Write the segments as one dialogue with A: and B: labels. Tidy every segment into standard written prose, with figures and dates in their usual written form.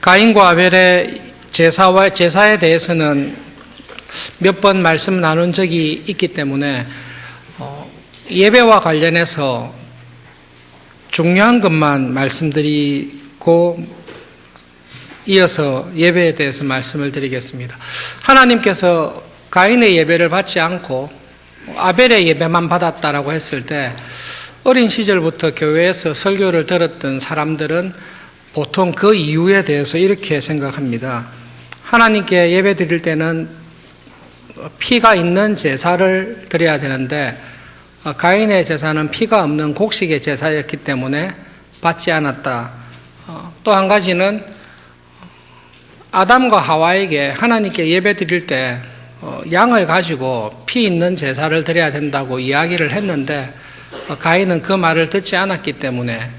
A: 가인과 아벨의 제사에 대해서는 몇 번 말씀 나눈 적이 있기 때문에 예배와 관련해서 중요한 것만 말씀드리고 이어서 예배에 대해서 말씀을 드리겠습니다. 하나님께서 가인의 예배를 받지 않고 아벨의 예배만 받았다라고 했을 때 어린 시절부터 교회에서 설교를 들었던 사람들은 보통 그 이유에 대해서 이렇게 생각합니다. 하나님께 예배 드릴 때는 피가 있는 제사를 드려야 되는데 가인의 제사는 피가 없는 곡식의 제사였기 때문에 받지 않았다. 또 한 가지는 아담과 하와에게 하나님께 예배 드릴 때 양을 가지고 피 있는 제사를 드려야 된다고 이야기를 했는데 가인은 그 말을 듣지 않았기 때문에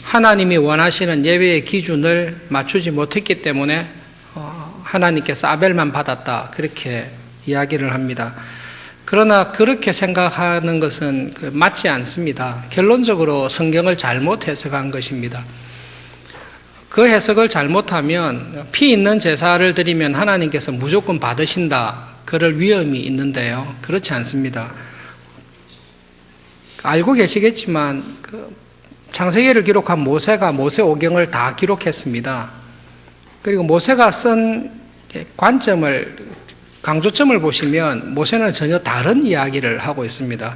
A: 하나님이 원하시는 예배의 기준을 맞추지 못했기 때문에 하나님께서 아벨만 받았다, 그렇게 이야기를 합니다. 그러나 그렇게 생각하는 것은 맞지 않습니다. 결론적으로 성경을 잘못 해석한 것입니다. 그 해석을 잘못하면 피 있는 제사를 드리면 하나님께서 무조건 받으신다, 그럴 위험이 있는데요. 그렇지 않습니다. 알고 계시겠지만 창세기를 기록한 모세가 모세오경을 다 기록했습니다. 그리고 모세가 쓴 관점을, 강조점을 보시면 모세는 전혀 다른 이야기를 하고 있습니다.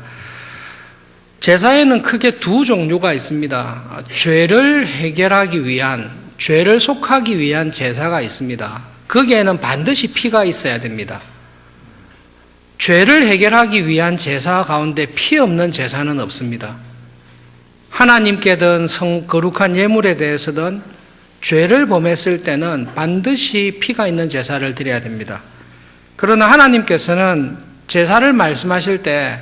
A: 제사에는 크게 두 종류가 있습니다. 죄를 해결하기 위한, 죄를 속하기 위한 제사가 있습니다. 거기에는 반드시 피가 있어야 됩니다. 죄를 해결하기 위한 제사 가운데 피 없는 제사는 없습니다. 하나님께든 거룩한 예물에 대해서든 죄를 범했을 때는 반드시 피가 있는 제사를 드려야 됩니다. 그러나 하나님께서는 제사를 말씀하실 때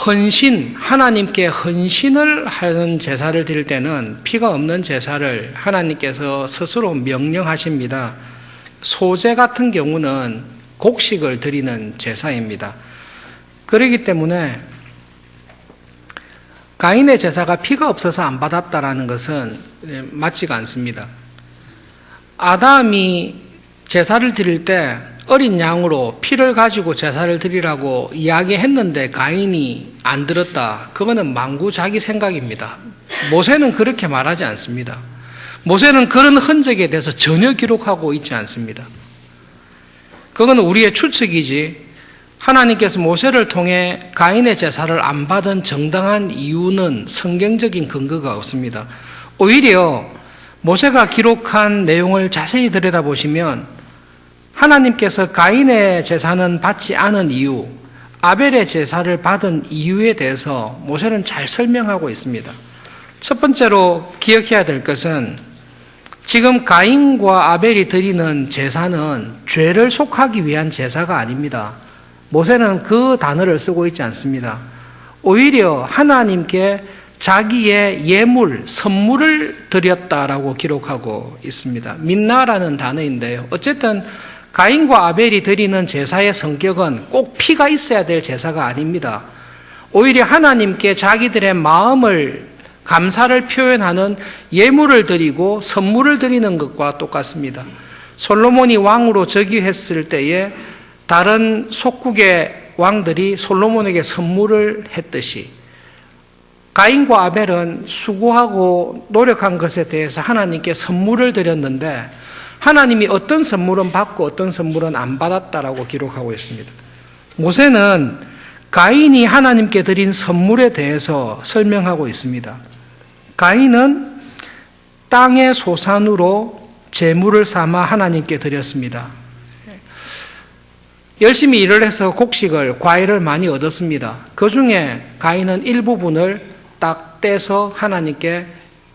A: 헌신, 하나님께 헌신을 하는 제사를 드릴 때는 피가 없는 제사를 하나님께서 스스로 명령하십니다. 소제 같은 경우는 곡식을 드리는 제사입니다. 그렇기 때문에 가인의 제사가 피가 없어서 안 받았다라는 것은 맞지가 않습니다. 아담이 제사를 드릴 때 어린 양으로 피를 가지고 제사를 드리라고 이야기했는데 가인이 안 들었다. 그거는 망구 자기 생각입니다. 모세는 그렇게 말하지 않습니다. 모세는 그런 흔적에 대해서 전혀 기록하고 있지 않습니다. 그건 우리의 추측이지, 하나님께서 모세를 통해 가인의 제사를 안 받은 정당한 이유는 성경적인 근거가 없습니다. 오히려 모세가 기록한 내용을 자세히 들여다보시면 하나님께서 가인의 제사는 받지 않은 이유, 아벨의 제사를 받은 이유에 대해서 모세는 잘 설명하고 있습니다. 첫 번째로 기억해야 될 것은 지금 가인과 아벨이 드리는 제사는 죄를 속하기 위한 제사가 아닙니다. 모세는 그 단어를 쓰고 있지 않습니다. 오히려 하나님께 자기의 예물, 선물을 드렸다라고 기록하고 있습니다. 민나라는 단어인데요. 어쨌든 가인과 아벨이 드리는 제사의 성격은 꼭 피가 있어야 될 제사가 아닙니다. 오히려 하나님께 자기들의 마음을, 감사를 표현하는 예물을 드리고 선물을 드리는 것과 똑같습니다. 솔로몬이 왕으로 즉위했을 때에 다른 속국의 왕들이 솔로몬에게 선물을 했듯이 가인과 아벨은 수고하고 노력한 것에 대해서 하나님께 선물을 드렸는데 하나님이 어떤 선물은 받고 어떤 선물은 안 받았다라고 기록하고 있습니다. 모세는 가인이 하나님께 드린 선물에 대해서 설명하고 있습니다. 가인은 땅의 소산으로 제물을 삼아 하나님께 드렸습니다. 열심히 일을 해서 곡식을, 과일을 많이 얻었습니다. 그 중에 가인은 일부분을 딱 떼서 하나님께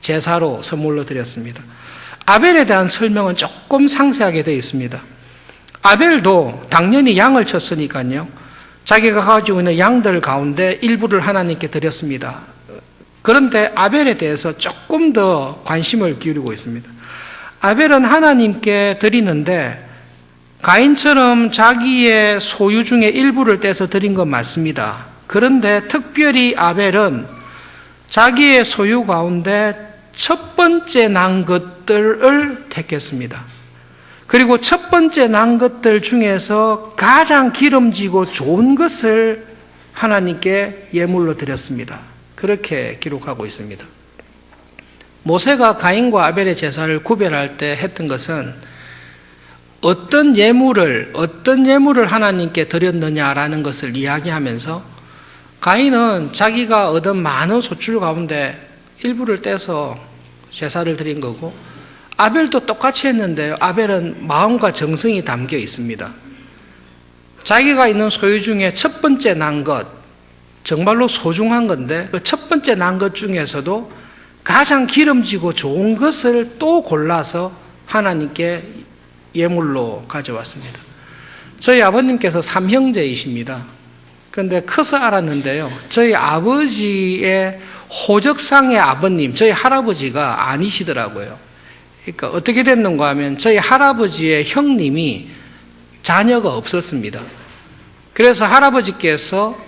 A: 제사로 선물로 드렸습니다. 아벨에 대한 설명은 조금 상세하게 되어 있습니다. 아벨도 당연히 양을 쳤으니까요, 자기가 가지고 있는 양들 가운데 일부를 하나님께 드렸습니다. 그런데 아벨에 대해서 조금 더 관심을 기울이고 있습니다. 아벨은 하나님께 드리는데 가인처럼 자기의 소유 중에 일부를 떼서 드린 건 맞습니다. 그런데 특별히 아벨은 자기의 소유 가운데 첫 번째 난 것들을 택했습니다. 그리고 첫 번째 난 것들 중에서 가장 기름지고 좋은 것을 하나님께 예물로 드렸습니다. 그렇게 기록하고 있습니다. 모세가 가인과 아벨의 제사를 구별할 때 했던 것은 어떤 예물을 하나님께 드렸느냐라는 것을 이야기하면서 가인은 자기가 얻은 많은 소출 가운데 일부를 떼서 제사를 드린 거고 아벨도 똑같이 했는데요. 아벨은 마음과 정성이 담겨 있습니다. 자기가 있는 소유 중에 첫 번째 난 것, 정말로 소중한 건데 그 첫 번째 난 것 중에서도 가장 기름지고 좋은 것을 또 골라서 하나님께 예물로 가져왔습니다. 저희 아버님께서 삼형제이십니다. 그런데 커서 알았는데요. 저희 아버지의 호적상의 아버님, 저희 할아버지가 아니시더라고요. 그러니까 어떻게 됐는가 하면 저희 할아버지의 형님이 자녀가 없었습니다. 그래서 할아버지께서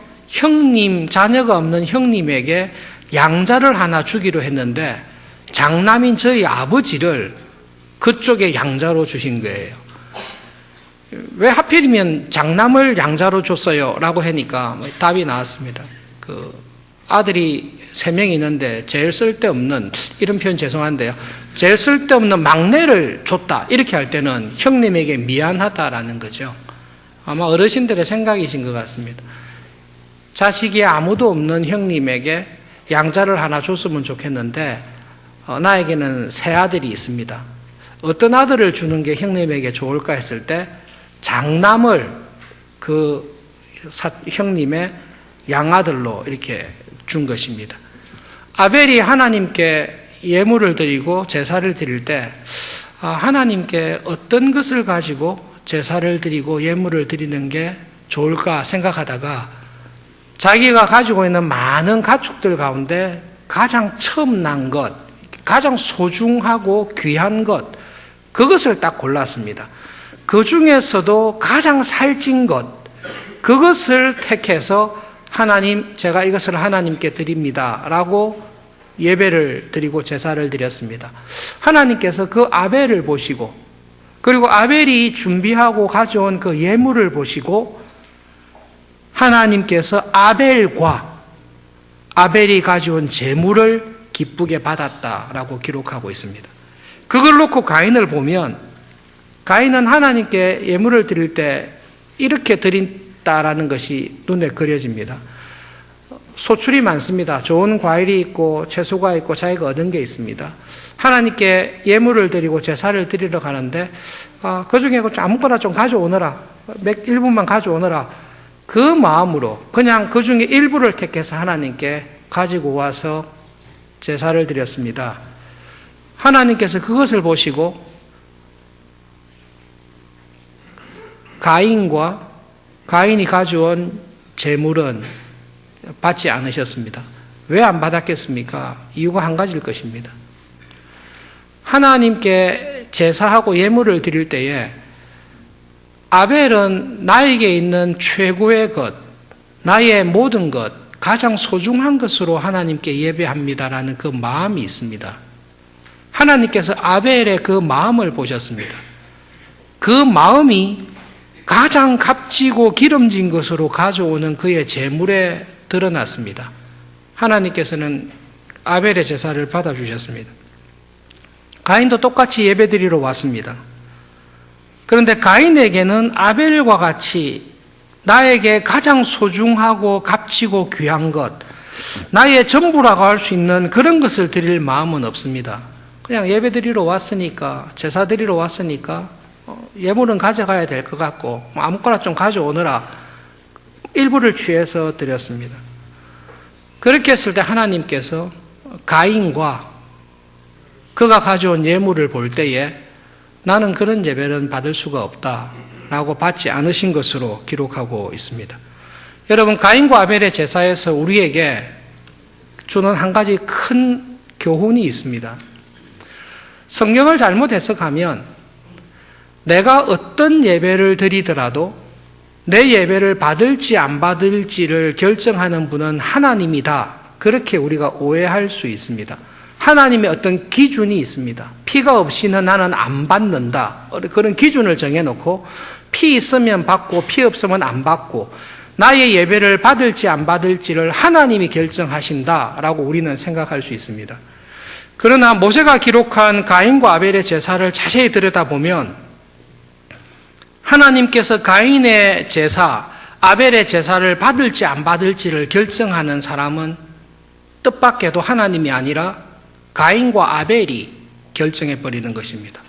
A: 자녀가 없는 형님에게 양자를 하나 주기로 했는데 장남인 저희 아버지를 그쪽에 양자로 주신 거예요. 왜 하필이면 장남을 양자로 줬어요? 라고 하니까 답이 나왔습니다. 아들이 3명이 있는데 제일 쓸데없는, 이런 표현 죄송한데요. 제일 쓸데없는 막내를 줬다. 이렇게 할 때는 형님에게 미안하다라는 거죠. 아마 어르신들의 생각이신 것 같습니다. 자식이 아무도 없는 형님에게 양자를 하나 줬으면 좋겠는데 나에게는 3아들이 있습니다. 어떤 아들을 주는 게 형님에게 좋을까 했을 때 장남을 그 형님의 양아들로 이렇게 준 것입니다. 아벨이 하나님께 예물을 드리고 제사를 드릴 때 하나님께 어떤 것을 가지고 제사를 드리고 예물을 드리는 게 좋을까 생각하다가 자기가 가지고 있는 많은 가축들 가운데 가장 처음 난 것, 가장 소중하고 귀한 것, 그것을 딱 골랐습니다. 그 중에서도 가장 살찐 것, 그것을 택해서 하나님, 제가 이것을 하나님께 드립니다 라고 예배를 드리고 제사를 드렸습니다. 하나님께서 그 아벨을 보시고 그리고 아벨이 준비하고 가져온 그 예물을 보시고 하나님께서 아벨이 가져온 제물을 기쁘게 받았다라고 기록하고 있습니다. 그걸 놓고 가인을 보면 가인은 하나님께 예물을 드릴 때 이렇게 드린다라는 것이 눈에 그려집니다. 소출이 많습니다. 좋은 과일이 있고 채소가 있고 자기가 얻은 게 있습니다. 하나님께 예물을 드리고 제사를 드리러 가는데 그 중에 아무거나 좀 가져오너라. 1분만 가져오너라. 그 마음으로 그냥 그 중에 일부를 택해서 하나님께 가지고 와서 제사를 드렸습니다. 하나님께서 그것을 보시고 가인이 가져온 제물은 받지 않으셨습니다. 왜 안 받았겠습니까? 이유가 한 가지일 것입니다. 하나님께 제사하고 예물을 드릴 때에 아벨은 나에게 있는 최고의 것, 나의 모든 것, 가장 소중한 것으로 하나님께 예배합니다라는 그 마음이 있습니다. 하나님께서 아벨의 그 마음을 보셨습니다. 그 마음이 가장 값지고 기름진 것으로 가져오는 그의 제물에 드러났습니다. 하나님께서는 아벨의 제사를 받아주셨습니다. 가인도 똑같이 예배드리러 왔습니다. 그런데 가인에게는 아벨과 같이 나에게 가장 소중하고 값지고 귀한 것, 나의 전부라고 할 수 있는 그런 것을 드릴 마음은 없습니다. 그냥 예배드리러 왔으니까, 제사 드리러 왔으니까 예물은 가져가야 될 것 같고 아무거나 좀 가져오느라 일부를 취해서 드렸습니다. 그렇게 했을 때 하나님께서 가인과 그가 가져온 예물을 볼 때에 나는 그런 예배는 받을 수가 없다라고 받지 않으신 것으로 기록하고 있습니다. 여러분, 가인과 아벨의 제사에서 우리에게 주는 한 가지 큰 교훈이 있습니다. 성경을 잘못 해석하면 내가 어떤 예배를 드리더라도 내 예배를 받을지 안 받을지를 결정하는 분은 하나님이다. 그렇게 우리가 오해할 수 있습니다. 하나님의 어떤 기준이 있습니다. 피가 없이는 나는 안 받는다. 그런 기준을 정해놓고 피 있으면 받고 피 없으면 안 받고 나의 예배를 받을지 안 받을지를 하나님이 결정하신다라고 우리는 생각할 수 있습니다. 그러나 모세가 기록한 가인과 아벨의 제사를 자세히 들여다보면 하나님께서 가인의 제사, 아벨의 제사를 받을지 안 받을지를 결정하는 사람은 뜻밖에도 하나님이 아니라 가인과 아벨이 결정해버리는 것입니다.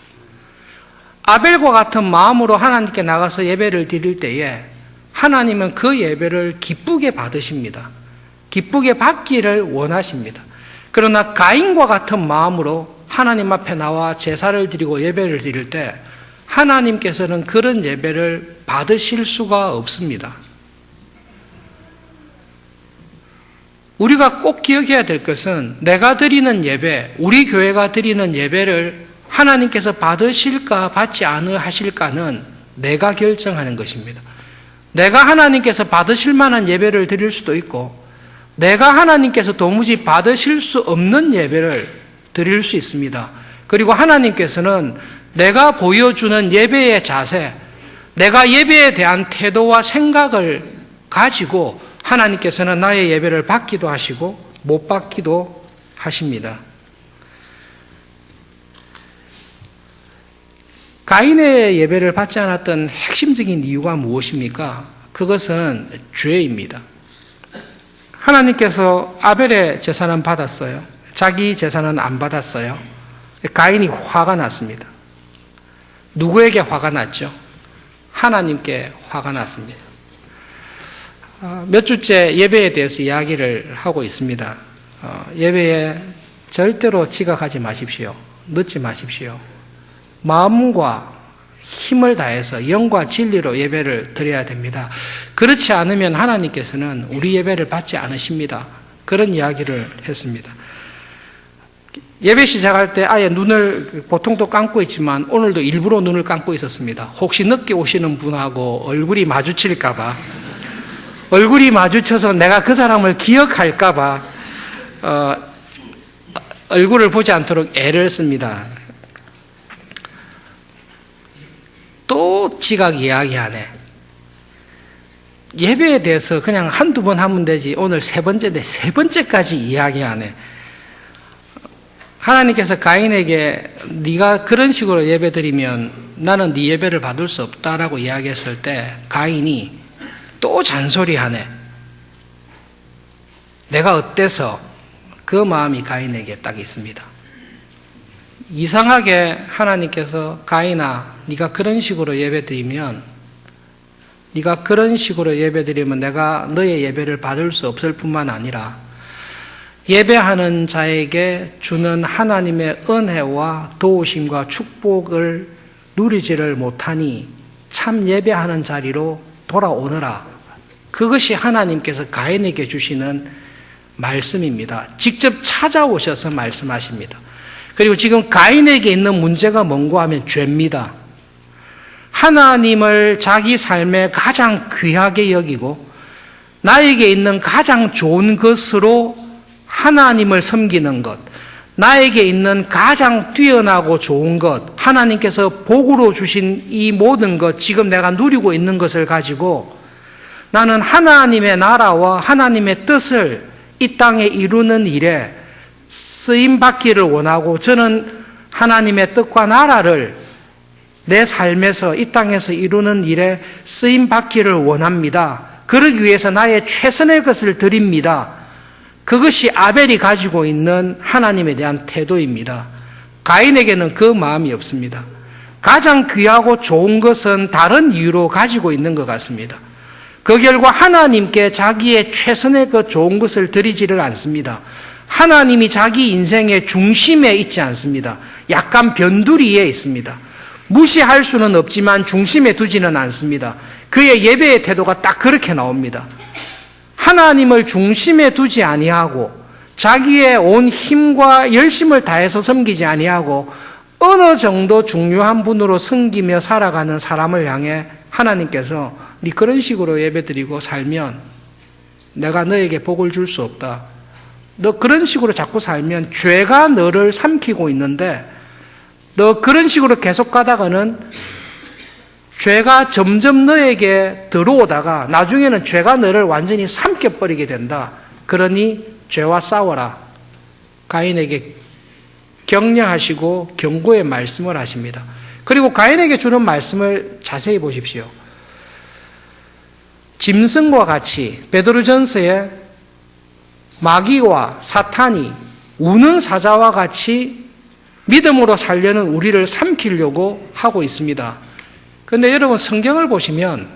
A: 아벨과 같은 마음으로 하나님께 나가서 예배를 드릴 때에 하나님은 그 예배를 기쁘게 받으십니다. 기쁘게 받기를 원하십니다. 그러나 가인과 같은 마음으로 하나님 앞에 나와 제사를 드리고 예배를 드릴 때 하나님께서는 그런 예배를 받으실 수가 없습니다. 우리가 꼭 기억해야 될 것은 내가 드리는 예배, 우리 교회가 드리는 예배를 하나님께서 받으실까 받지 않으실까는 내가 결정하는 것입니다. 내가 하나님께서 받으실 만한 예배를 드릴 수도 있고 내가 하나님께서 도무지 받으실 수 없는 예배를 드릴 수 있습니다. 그리고 하나님께서는 내가 보여주는 예배의 자세, 내가 예배에 대한 태도와 생각을 가지고 하나님께서는 나의 예배를 받기도 하시고 못 받기도 하십니다. 가인의 예배를 받지 않았던 핵심적인 이유가 무엇입니까? 그것은 죄입니다. 하나님께서 아벨의 제사는 받았어요. 자기 제사는 안 받았어요. 가인이 화가 났습니다. 누구에게 화가 났죠? 하나님께 화가 났습니다. 몇 주째 예배에 대해서 이야기를 하고 있습니다. 예배에 절대로 지각하지 마십시오. 늦지 마십시오. 마음과 힘을 다해서 영과 진리로 예배를 드려야 됩니다. 그렇지 않으면 하나님께서는 우리 예배를 받지 않으십니다. 그런 이야기를 했습니다. 예배 시작할 때 아예 눈을 보통도 감고 있지만 오늘도 일부러 눈을 감고 있었습니다. 혹시 늦게 오시는 분하고 얼굴이 마주칠까봐, 얼굴이 마주쳐서 내가 그 사람을 기억할까봐 얼굴을 보지 않도록 애를 씁니다. 또 지각 이야기하네. 예배에 대해서 그냥 한두 번 하면 되지 오늘 세 번째인데 세 번째까지 이야기하네. 하나님께서 가인에게 네가 그런 식으로 예배 드리면 나는 네 예배를 받을 수 없다라고 이야기했을 때 가인이 또 잔소리하네. 내가 어때서? 그 마음이 가인에게 딱 있습니다. 이상하게 하나님께서 가인아 네가 그런 식으로 예배드리면 내가 너의 예배를 받을 수 없을 뿐만 아니라 예배하는 자에게 주는 하나님의 은혜와 도우심과 축복을 누리지를 못하니 참 예배하는 자리로 돌아오너라. 그것이 하나님께서 가인에게 주시는 말씀입니다. 직접 찾아오셔서 말씀하십니다. 그리고 지금 가인에게 있는 문제가 뭔가 하면 죄입니다. 하나님을 자기 삶에 가장 귀하게 여기고 나에게 있는 가장 좋은 것으로 하나님을 섬기는 것, 나에게 있는 가장 뛰어나고 좋은 것, 하나님께서 복으로 주신 이 모든 것, 지금 내가 누리고 있는 것을 가지고 나는 하나님의 나라와 하나님의 뜻을 이 땅에 이루는 일에 쓰임받기를 원하고 저는 하나님의 뜻과 나라를 내 삶에서 이 땅에서 이루는 일에 쓰임받기를 원합니다. 그러기 위해서 나의 최선의 것을 드립니다. 그것이 아벨이 가지고 있는 하나님에 대한 태도입니다. 가인에게는 그 마음이 없습니다. 가장 귀하고 좋은 것은 다른 이유로 가지고 있는 것 같습니다. 그 결과 하나님께 자기의 최선의 그 좋은 것을 드리지를 않습니다. 하나님이 자기 인생의 중심에 있지 않습니다. 약간 변두리에 있습니다. 무시할 수는 없지만 중심에 두지는 않습니다. 그의 예배의 태도가 딱 그렇게 나옵니다. 하나님을 중심에 두지 아니하고 자기의 온 힘과 열심을 다해서 섬기지 아니하고 어느 정도 중요한 분으로 섬기며 살아가는 사람을 향해 하나님께서 네 그런 식으로 예배드리고 살면 내가 너에게 복을 줄 수 없다. 너 그런 식으로 자꾸 살면 죄가 너를 삼키고 있는데 너 그런 식으로 계속 가다가는 죄가 점점 너에게 들어오다가 나중에는 죄가 너를 완전히 삼켜버리게 된다. 그러니 죄와 싸워라. 가인에게 격려하시고 경고의 말씀을 하십니다. 그리고 가인에게 주는 말씀을 자세히 보십시오. 짐승과 같이 베드로전서에 마귀와 사탄이 우는 사자와 같이 믿음으로 살려는 우리를 삼키려고 하고 있습니다. 그런데 여러분 성경을 보시면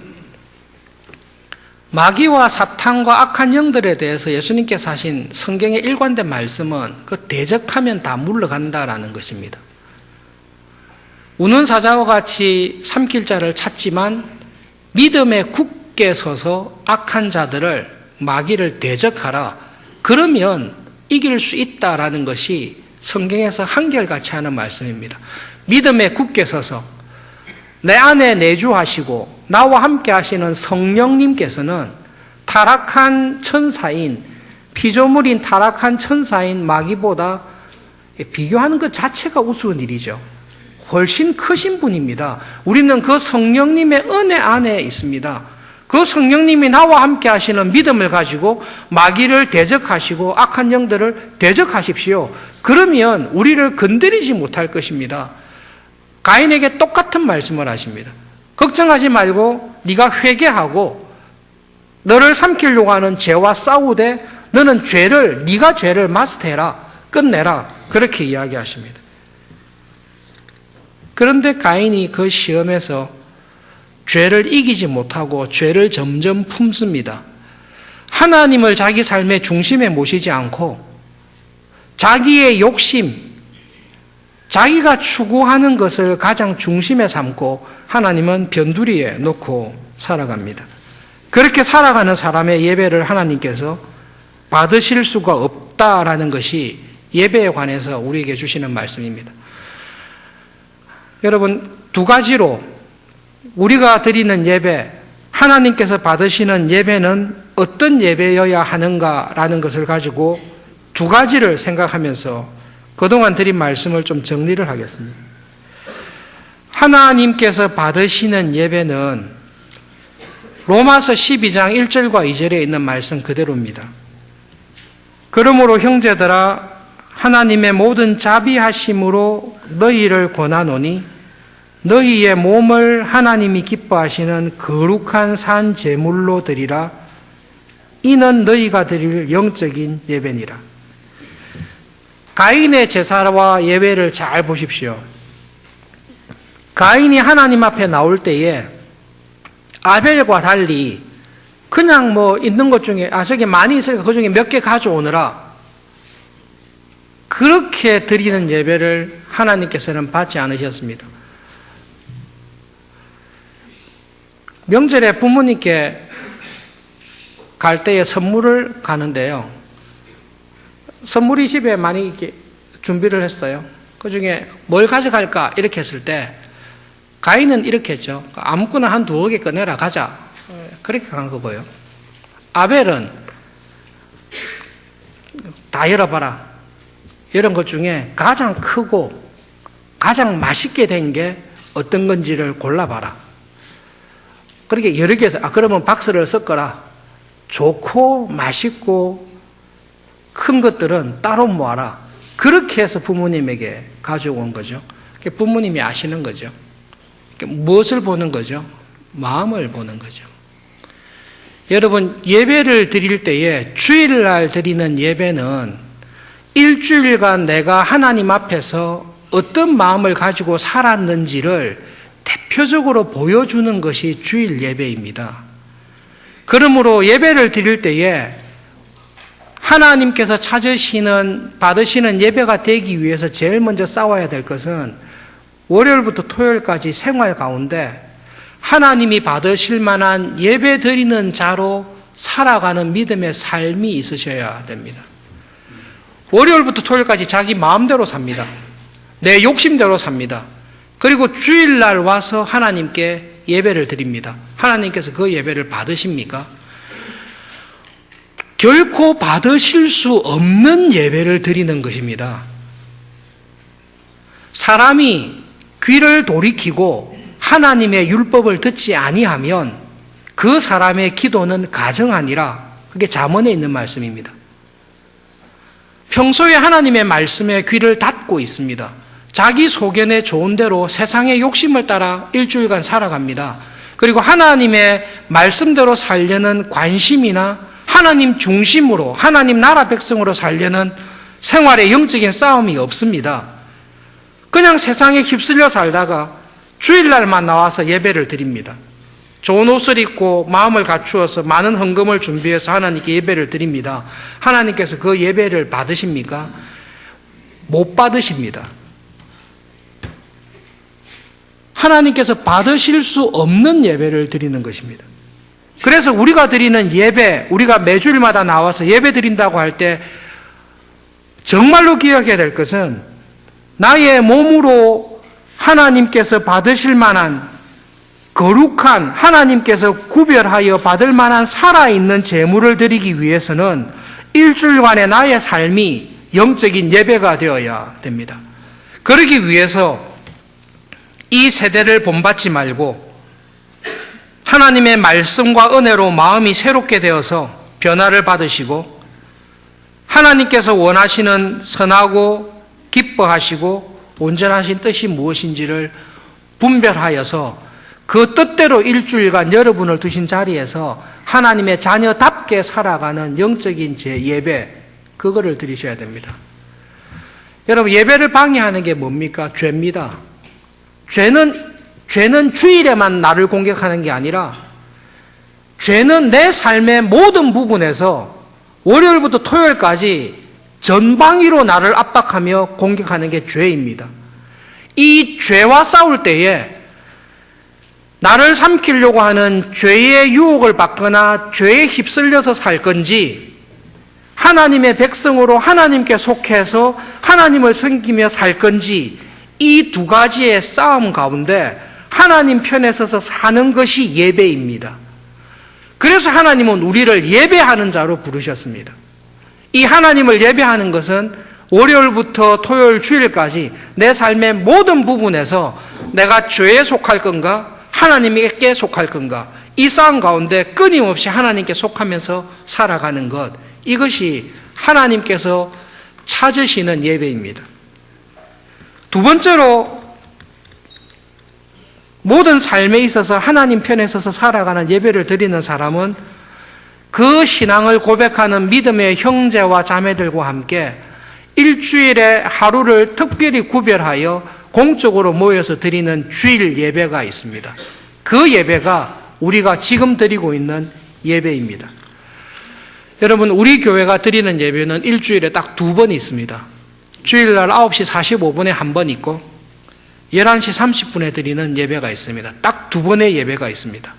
A: 마귀와 사탄과 악한 영들에 대해서 예수님께서 하신 성경의 일관된 말씀은 그 대적하면 다 물러간다라는 것입니다. 우는 사자와 같이 삼킬 자를 찾지만 믿음에 굳게 서서 악한 자들을 마귀를 대적하라. 그러면 이길 수 있다라는 것이 성경에서 한결같이 하는 말씀입니다. 믿음에 굳게 서서 내 안에 내주하시고 나와 함께 하시는 성령님께서는 타락한 천사인, 피조물인 타락한 천사인 마귀보다 비교하는 것 자체가 우스운 일이죠. 훨씬 크신 분입니다. 우리는 그 성령님의 은혜 안에 있습니다. 그 성령님이 나와 함께 하시는 믿음을 가지고 마귀를 대적하시고 악한 영들을 대적하십시오. 그러면 우리를 건드리지 못할 것입니다. 가인에게 똑같은 말씀을 하십니다. 걱정하지 말고 네가 회개하고 너를 삼키려고 하는 죄와 싸우되 너는 네가 죄를 마스터해라. 끝내라. 그렇게 이야기하십니다. 그런데 가인이 그 시험에서 죄를 이기지 못하고 죄를 점점 품습니다. 하나님을 자기 삶의 중심에 모시지 않고 자기의 욕심, 자기가 추구하는 것을 가장 중심에 삼고 하나님은 변두리에 놓고 살아갑니다. 그렇게 살아가는 사람의 예배를 하나님께서 받으실 수가 없다라는 것이 예배에 관해서 우리에게 주시는 말씀입니다. 여러분, 두 가지로 우리가 드리는 예배, 하나님께서 받으시는 예배는 어떤 예배여야 하는가라는 것을 가지고 두 가지를 생각하면서 그동안 드린 말씀을 좀 정리를 하겠습니다. 하나님께서 받으시는 예배는 로마서 12장 1절과 2절에 있는 말씀 그대로입니다. 그러므로 형제들아 하나님의 모든 자비하심으로 너희를 권하노니 너희의 몸을 하나님이 기뻐하시는 거룩한 산 제물로 드리라. 이는 너희가 드릴 영적인 예배니라. 가인의 제사와 예배를 잘 보십시오. 가인이 하나님 앞에 나올 때에 아벨과 달리 그냥 있는 것 중에 저기 많이 있으니까 그 중에 몇 개 가져오느라 그렇게 드리는 예배를 하나님께서는 받지 않으셨습니다. 명절에 부모님께 갈 때에 선물을 가는데요. 선물이 집에 많이 이렇게 준비를 했어요. 그 중에 뭘 가져갈까 이렇게 했을 때 가인은 이렇게 했죠. 아무거나 한 2개 꺼내라 가자. 그렇게 간 거 보여요. 아벨은 다 열어봐라. 이런 것 중에 가장 크고 가장 맛있게 된 게 어떤 건지를 골라봐라. 그렇게 여러 개 해서 그러면 박스를 섞어라. 좋고 맛있고 큰 것들은 따로 모아라. 그렇게 해서 부모님에게 가져온 거죠. 부모님이 아시는 거죠. 무엇을 보는 거죠? 마음을 보는 거죠. 여러분, 예배를 드릴 때에 주일날 드리는 예배는 일주일간 내가 하나님 앞에서 어떤 마음을 가지고 살았는지를 대표적으로 보여주는 것이 주일 예배입니다. 그러므로 예배를 드릴 때에 하나님께서 받으시는 예배가 되기 위해서 제일 먼저 싸워야 될 것은 월요일부터 토요일까지 생활 가운데 하나님이 받으실 만한 예배 드리는 자로 살아가는 믿음의 삶이 있으셔야 됩니다. 월요일부터 토요일까지 자기 마음대로 삽니다. 내 욕심대로 삽니다. 그리고 주일날 와서 하나님께 예배를 드립니다. 하나님께서 그 예배를 받으십니까? 결코 받으실 수 없는 예배를 드리는 것입니다. 사람이 귀를 돌이키고 하나님의 율법을 듣지 아니하면 그 사람의 기도는 가정하니라. 그게 잠언에 있는 말씀입니다. 평소에 하나님의 말씀에 귀를 닫고 있습니다. 자기 소견에 좋은 대로 세상의 욕심을 따라 일주일간 살아갑니다. 그리고 하나님의 말씀대로 살려는 관심이나 하나님 중심으로 하나님 나라 백성으로 살려는 생활의 영적인 싸움이 없습니다. 그냥 세상에 휩쓸려 살다가 주일날만 나와서 예배를 드립니다. 좋은 옷을 입고 마음을 갖추어서 많은 헌금을 준비해서 하나님께 예배를 드립니다. 하나님께서 그 예배를 받으십니까? 못 받으십니다. 하나님께서 받으실 수 없는 예배를 드리는 것입니다. 그래서 우리가 드리는 예배, 우리가 매주일마다 나와서 예배 드린다고 할 때 정말로 기억해야 될 것은 나의 몸으로 하나님께서 받으실 만한 거룩한, 하나님께서 구별하여 받을 만한 살아있는 제물을 드리기 위해서는 일주일간의 나의 삶이 영적인 예배가 되어야 됩니다. 그러기 위해서 이 세대를 본받지 말고 하나님의 말씀과 은혜로 마음이 새롭게 되어서 변화를 받으시고 하나님께서 원하시는 선하고 기뻐하시고 온전하신 뜻이 무엇인지를 분별하여서 그 뜻대로 일주일간 여러분을 두신 자리에서 하나님의 자녀답게 살아가는 영적인 제 예배, 그거를 드리셔야 됩니다. 여러분, 예배를 방해하는 게 뭡니까? 죄입니다. 죄는 주일에만 나를 공격하는 게 아니라 죄는 내 삶의 모든 부분에서 월요일부터 토요일까지 전방위로 나를 압박하며 공격하는 게 죄입니다. 이 죄와 싸울 때에 나를 삼키려고 하는 죄의 유혹을 받거나 죄에 휩쓸려서 살 건지 하나님의 백성으로 하나님께 속해서 하나님을 섬기며 살 건지 이 두 가지의 싸움 가운데 하나님 편에 서서 사는 것이 예배입니다. 그래서 하나님은 우리를 예배하는 자로 부르셨습니다. 이 하나님을 예배하는 것은 월요일부터 토요일, 주일까지 내 삶의 모든 부분에서 내가 죄에 속할 건가 하나님께 속할 건가, 이 싸움 가운데 끊임없이 하나님께 속하면서 살아가는 것, 이것이 하나님께서 찾으시는 예배입니다. 두 번째로 모든 삶에 있어서 하나님 편에 서서 살아가는 예배를 드리는 사람은 그 신앙을 고백하는 믿음의 형제와 자매들과 함께 일주일에 하루를 특별히 구별하여 공적으로 모여서 드리는 주일 예배가 있습니다. 그 예배가 우리가 지금 드리고 있는 예배입니다. 여러분, 우리 교회가 드리는 예배는 일주일에 딱 2번 있습니다. 주일날 9시 45분에 한 번 있고 11시 30분에 드리는 예배가 있습니다. 딱 2번의 예배가 있습니다.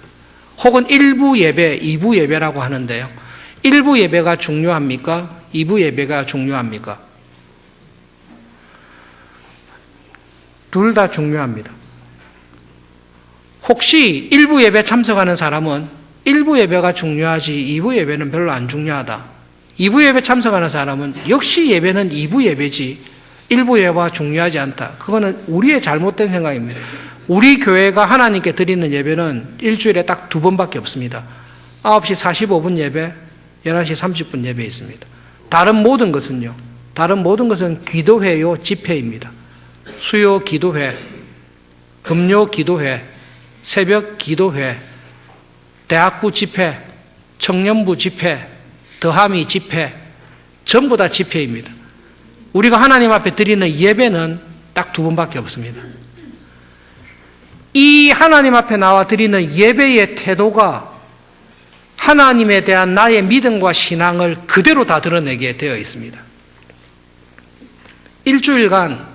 A: 혹은 1부 예배, 2부 예배라고 하는데요. 1부 예배가 중요합니까? 2부 예배가 중요합니까? 둘 다 중요합니다. 혹시 1부 예배 참석하는 사람은 1부 예배가 중요하지 2부 예배는 별로 안 중요하다. 2부 예배 참석하는 사람은 역시 예배는 2부 예배지 1부 예배가 중요하지 않다. 그거는 우리의 잘못된 생각입니다. 우리 교회가 하나님께 드리는 예배는 일주일에 딱 2번밖에 없습니다. 9시 45분 예배, 11시 30분 예배 있습니다. 다른 모든 것은요. 다른 모든 것은 기도회요, 집회입니다. 수요 기도회, 금요 기도회, 새벽 기도회, 대학부 집회, 청년부 집회, 더하미 집회, 전부 다 집회입니다. 우리가 하나님 앞에 드리는 예배는 딱 2번밖에 없습니다. 이 하나님 앞에 나와 드리는 예배의 태도가 하나님에 대한 나의 믿음과 신앙을 그대로 다 드러내게 되어 있습니다. 일주일간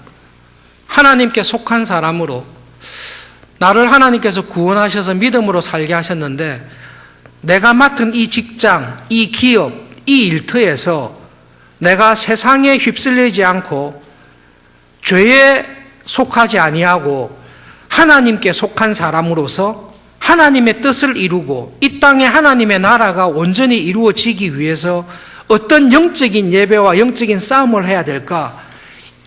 A: 하나님께 속한 사람으로 나를 하나님께서 구원하셔서 믿음으로 살게 하셨는데 내가 맡은 이 직장, 이 기업, 이 일터에서 내가 세상에 휩쓸리지 않고 죄에 속하지 아니하고 하나님께 속한 사람으로서 하나님의 뜻을 이루고 이 땅에 하나님의 나라가 온전히 이루어지기 위해서 어떤 영적인 예배와 영적인 싸움을 해야 될까?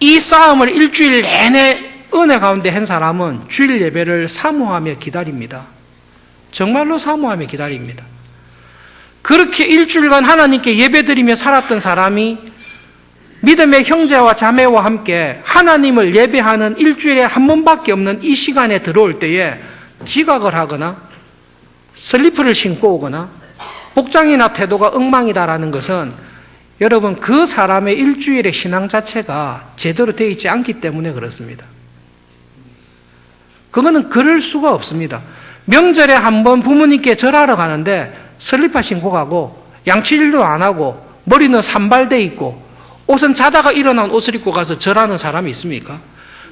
A: 이 싸움을 일주일 내내 은혜 가운데 한 사람은 주일 예배를 사모하며 기다립니다. 정말로 사모하며 기다립니다. 그렇게 일주일간 하나님께 예배드리며 살았던 사람이 믿음의 형제와 자매와 함께 하나님을 예배하는 일주일에 한 번밖에 없는 이 시간에 들어올 때에 지각을 하거나 슬리퍼를 신고 오거나 복장이나 태도가 엉망이다라는 것은 여러분 그 사람의 일주일의 신앙 자체가 제대로 되어 있지 않기 때문에 그렇습니다. 그거는 그럴 수가 없습니다. 명절에 한 번 부모님께 절하러 가는데 슬리퍼 신고 가고 양치질도 안 하고 머리는 산발돼 있고 옷은 자다가 일어난 옷을 입고 가서 절하는 사람이 있습니까?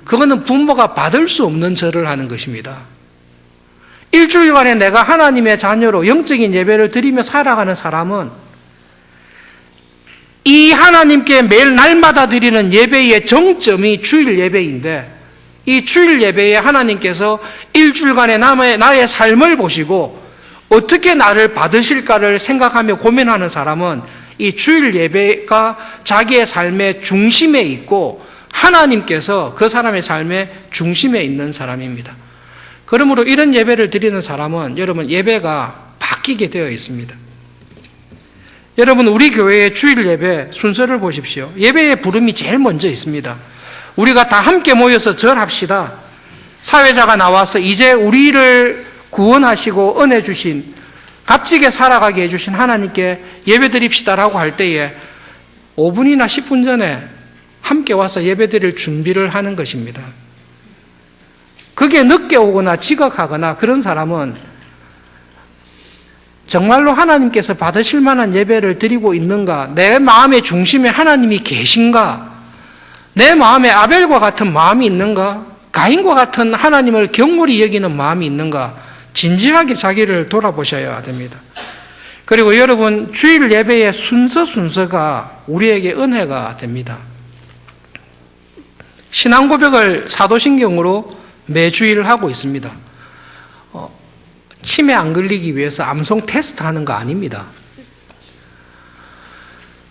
A: 그거는 부모가 받을 수 없는 절을 하는 것입니다. 일주일간에 내가 하나님의 자녀로 영적인 예배를 드리며 살아가는 사람은 이 하나님께 매일 날마다 드리는 예배의 정점이 주일 예배인데 이 주일 예배에 하나님께서 일주일간의 나의 삶을 보시고 어떻게 나를 받으실까를 생각하며 고민하는 사람은 이 주일 예배가 자기의 삶의 중심에 있고 하나님께서 그 사람의 삶의 중심에 있는 사람입니다. 그러므로 이런 예배를 드리는 사람은 여러분 예배가 바뀌게 되어 있습니다. 여러분 우리 교회의 주일 예배 순서를 보십시오. 예배의 부름이 제일 먼저 있습니다. 우리가 다 함께 모여서 절합시다. 사회자가 나와서 이제 우리를 구원하시고 은혜 주신 값지게 살아가게 해주신 하나님께 예배드립시다라고 할 때에 5분이나 10분 전에 함께 와서 예배드릴 준비를 하는 것입니다. 그게 늦게 오거나 지각하거나 그런 사람은 정말로 하나님께서 받으실 만한 예배를 드리고 있는가? 내 마음의 중심에 하나님이 계신가? 내 마음에 아벨과 같은 마음이 있는가? 가인과 같은 하나님을 경홀히 여기는 마음이 있는가? 진지하게 자기를 돌아보셔야 됩니다. 그리고 여러분 주일 예배의 순서가 우리에게 은혜가 됩니다. 신앙 고백을 사도신경으로 매주일 하고 있습니다. 치매 안 걸리기 위해서 암송 테스트 하는 거 아닙니다.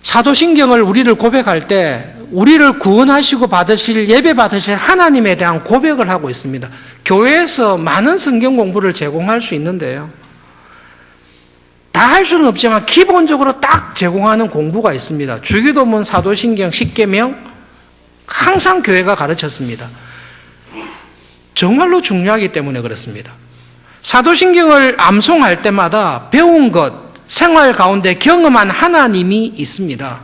A: 사도신경을 우리를 고백할 때 우리를 구원하시고 받으실 예배 받으실 하나님에 대한 고백을 하고 있습니다. 교회에서 많은 성경 공부를 제공할 수 있는데요. 다 할 수는 없지만 기본적으로 딱 제공하는 공부가 있습니다. 주기도문, 사도신경, 십계명 항상 교회가 가르쳤습니다. 정말로 중요하기 때문에 그렇습니다. 사도신경을 암송할 때마다 배운 것, 생활 가운데 경험한 하나님이 있습니다.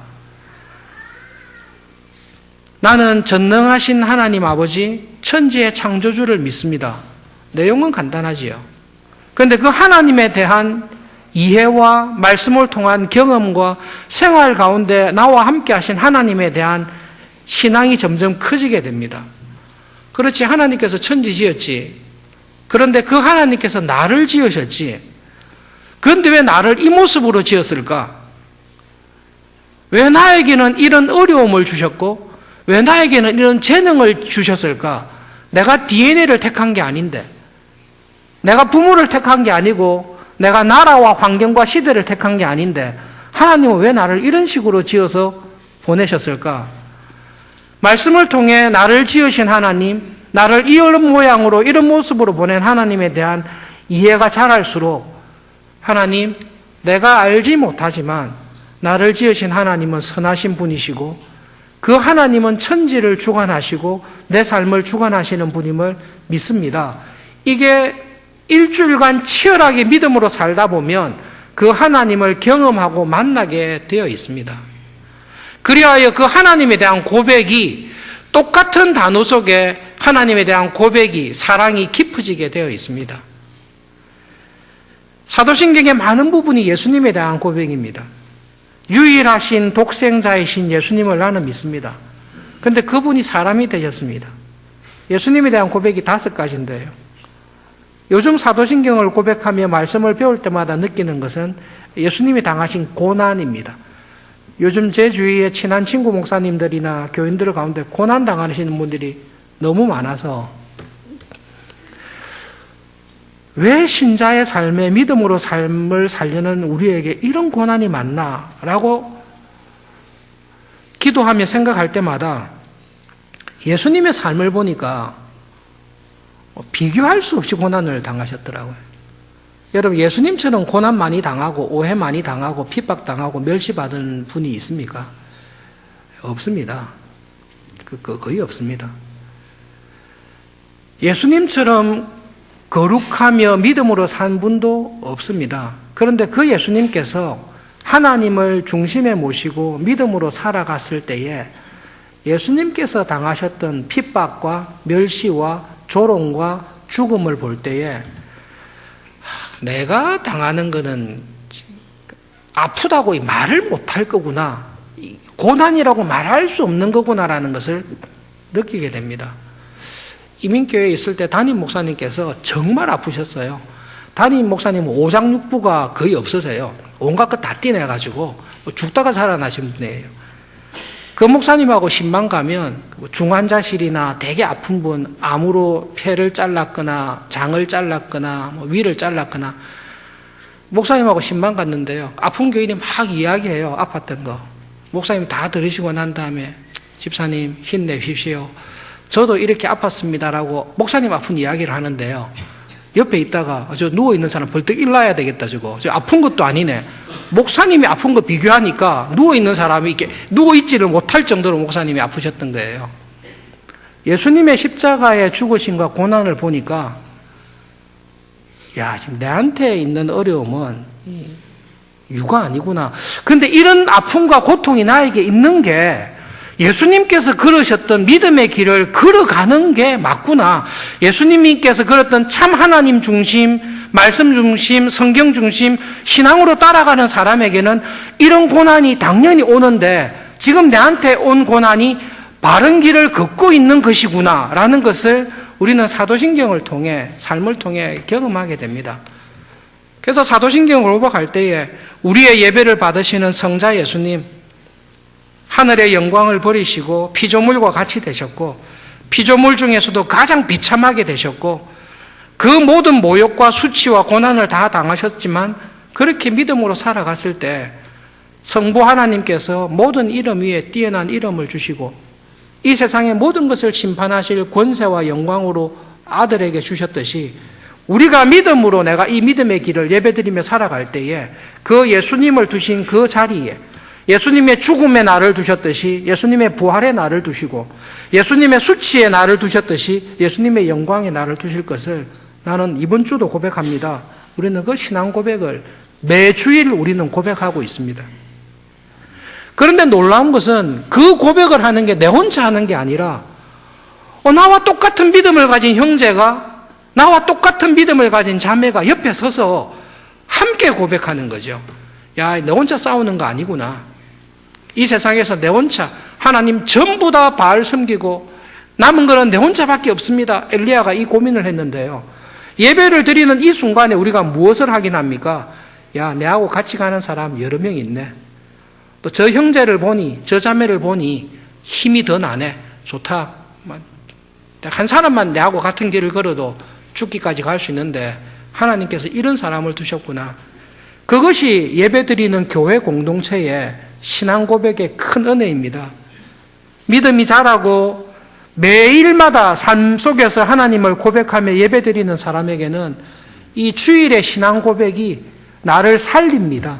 A: 나는 전능하신 하나님 아버지, 천지의 창조주를 믿습니다. 내용은 간단하지요. 그런데 그 하나님에 대한 이해와 말씀을 통한 경험과 생활 가운데 나와 함께 하신 하나님에 대한 신앙이 점점 커지게 됩니다. 그렇지, 하나님께서 천지 지었지. 그런데 그 하나님께서 나를 지으셨지. 그런데 왜 나를 이 모습으로 지었을까? 왜 나에게는 이런 어려움을 주셨고 왜 나에게는 이런 재능을 주셨을까? 내가 DNA를 택한 게 아닌데, 내가 부모를 택한 게 아니고, 내가 나라와 환경과 시대를 택한 게 아닌데 하나님은 왜 나를 이런 식으로 지어서 보내셨을까? 말씀을 통해 나를 지으신 하나님, 나를 이런 모양으로 이런 모습으로 보낸 하나님에 대한 이해가 자랄수록 하나님, 내가 알지 못하지만 나를 지으신 하나님은 선하신 분이시고 그 하나님은 천지를 주관하시고 내 삶을 주관하시는 분임을 믿습니다. 이게 일주일간 치열하게 믿음으로 살다 보면 그 하나님을 경험하고 만나게 되어 있습니다. 그리하여 그 하나님에 대한 고백이 똑같은 단어 속에 하나님에 대한 고백이 사랑이 깊어지게 되어 있습니다. 사도신경의 많은 부분이 예수님에 대한 고백입니다. 유일하신 독생자이신 예수님을 나는 믿습니다. 그런데 그분이 사람이 되셨습니다. 예수님에 대한 고백이 5가지인데요. 요즘 사도신경을 고백하며 말씀을 배울 때마다 느끼는 것은 예수님이 당하신 고난입니다. 요즘 제 주위에 친한 친구 목사님들이나 교인들 가운데 고난 당하시는 분들이 너무 많아서 왜 신자의 삶에 믿음으로 삶을 살려는 우리에게 이런 고난이 많나라고 기도하며 생각할 때마다 예수님의 삶을 보니까 비교할 수 없이 고난을 당하셨더라고요. 여러분, 예수님처럼 고난 많이 당하고 오해 많이 당하고 핍박당하고 멸시받은 분이 있습니까? 없습니다. 거의 없습니다. 예수님처럼 거룩하며 믿음으로 산 분도 없습니다. 그런데 그 예수님께서 하나님을 중심에 모시고 믿음으로 살아갔을 때에 예수님께서 당하셨던 핍박과 멸시와 조롱과 죽음을 볼 때에 내가 당하는 것은 아프다고 말을 못할 거구나, 고난이라고 말할 수 없는 거구나라는 것을 느끼게 됩니다. 이민교회에 있을 때 담임 목사님께서 정말 아프셨어요. 담임 목사님은 오장육부가 거의 없으세요. 온갖 것 다 떼내가지고 죽다가 살아나신 분이에요. 그 목사님하고 신방 가면 중환자실이나 되게 아픈 분, 암으로 폐를 잘랐거나 장을 잘랐거나 위를 잘랐거나, 목사님하고 신방 갔는데요, 아픈 교인이 막 이야기해요. 아팠던 거. 목사님 다 들으시고 난 다음에 집사님 힘내십시오, 저도 이렇게 아팠습니다라고 목사님 아픈 이야기를 하는데요, 옆에 있다가 저 누워있는 사람 벌떡 일어나야 되겠다, 저 아픈 것도 아니네. 목사님이 아픈 거 비교하니까 누워있는 사람이 이렇게 누워있지를 못할 정도로 목사님이 아프셨던 거예요. 예수님의 십자가의 죽으심과 고난을 보니까, 야, 지금 내한테 있는 어려움은 유가 아니구나. 근데 이런 아픔과 고통이 나에게 있는 게 예수님께서 걸으셨던 믿음의 길을 걸어가는 게 맞구나. 예수님께서 걸었던 참 하나님 중심, 말씀 중심, 성경 중심, 신앙으로 따라가는 사람에게는 이런 고난이 당연히 오는데 지금 내한테 온 고난이 바른 길을 걷고 있는 것이구나 라는 것을 우리는 사도신경을 통해, 삶을 통해 경험하게 됩니다. 그래서 사도신경을 올라갈 때에 우리의 예배를 받으시는 성자 예수님, 하늘의 영광을 버리시고 피조물과 같이 되셨고, 피조물 중에서도 가장 비참하게 되셨고, 그 모든 모욕과 수치와 고난을 다 당하셨지만 그렇게 믿음으로 살아갔을 때 성부 하나님께서 모든 이름 위에 뛰어난 이름을 주시고 이 세상의 모든 것을 심판하실 권세와 영광으로 아들에게 주셨듯이, 우리가 믿음으로 내가 이 믿음의 길을 예배드리며 살아갈 때에 그 예수님을 두신 그 자리에 예수님의 죽음의 날을 두셨듯이 예수님의 부활의 날을 두시고 예수님의 수치의 날을 두셨듯이 예수님의 영광의 날을 두실 것을 나는 이번 주도 고백합니다. 우리는 그 신앙 고백을 매주일 우리는 고백하고 있습니다. 그런데 놀라운 것은 그 고백을 하는 게 내 혼자 하는 게 아니라 나와 똑같은 믿음을 가진 형제가, 나와 똑같은 믿음을 가진 자매가 옆에 서서 함께 고백하는 거죠. 야, 내 혼자 싸우는 거 아니구나. 이 세상에서 내 혼자, 하나님 전부 다 바알 섬기고 남은 거는 내 혼자밖에 없습니다. 엘리야가 이 고민을 했는데요, 예배를 드리는 이 순간에 우리가 무엇을 하긴 합니까? 야, 내하고 같이 가는 사람 여러 명 있네. 또 저 형제를 보니, 저 자매를 보니 힘이 더 나네. 좋다. 한 사람만 내하고 같은 길을 걸어도 죽기까지 갈 수 있는데 하나님께서 이런 사람을 두셨구나. 그것이 예배드리는 교회 공동체의 신앙 고백의 큰 은혜입니다. 믿음이 자라고 매일마다 삶 속에서 하나님을 고백하며 예배드리는 사람에게는 이 주일의 신앙 고백이 나를 살립니다.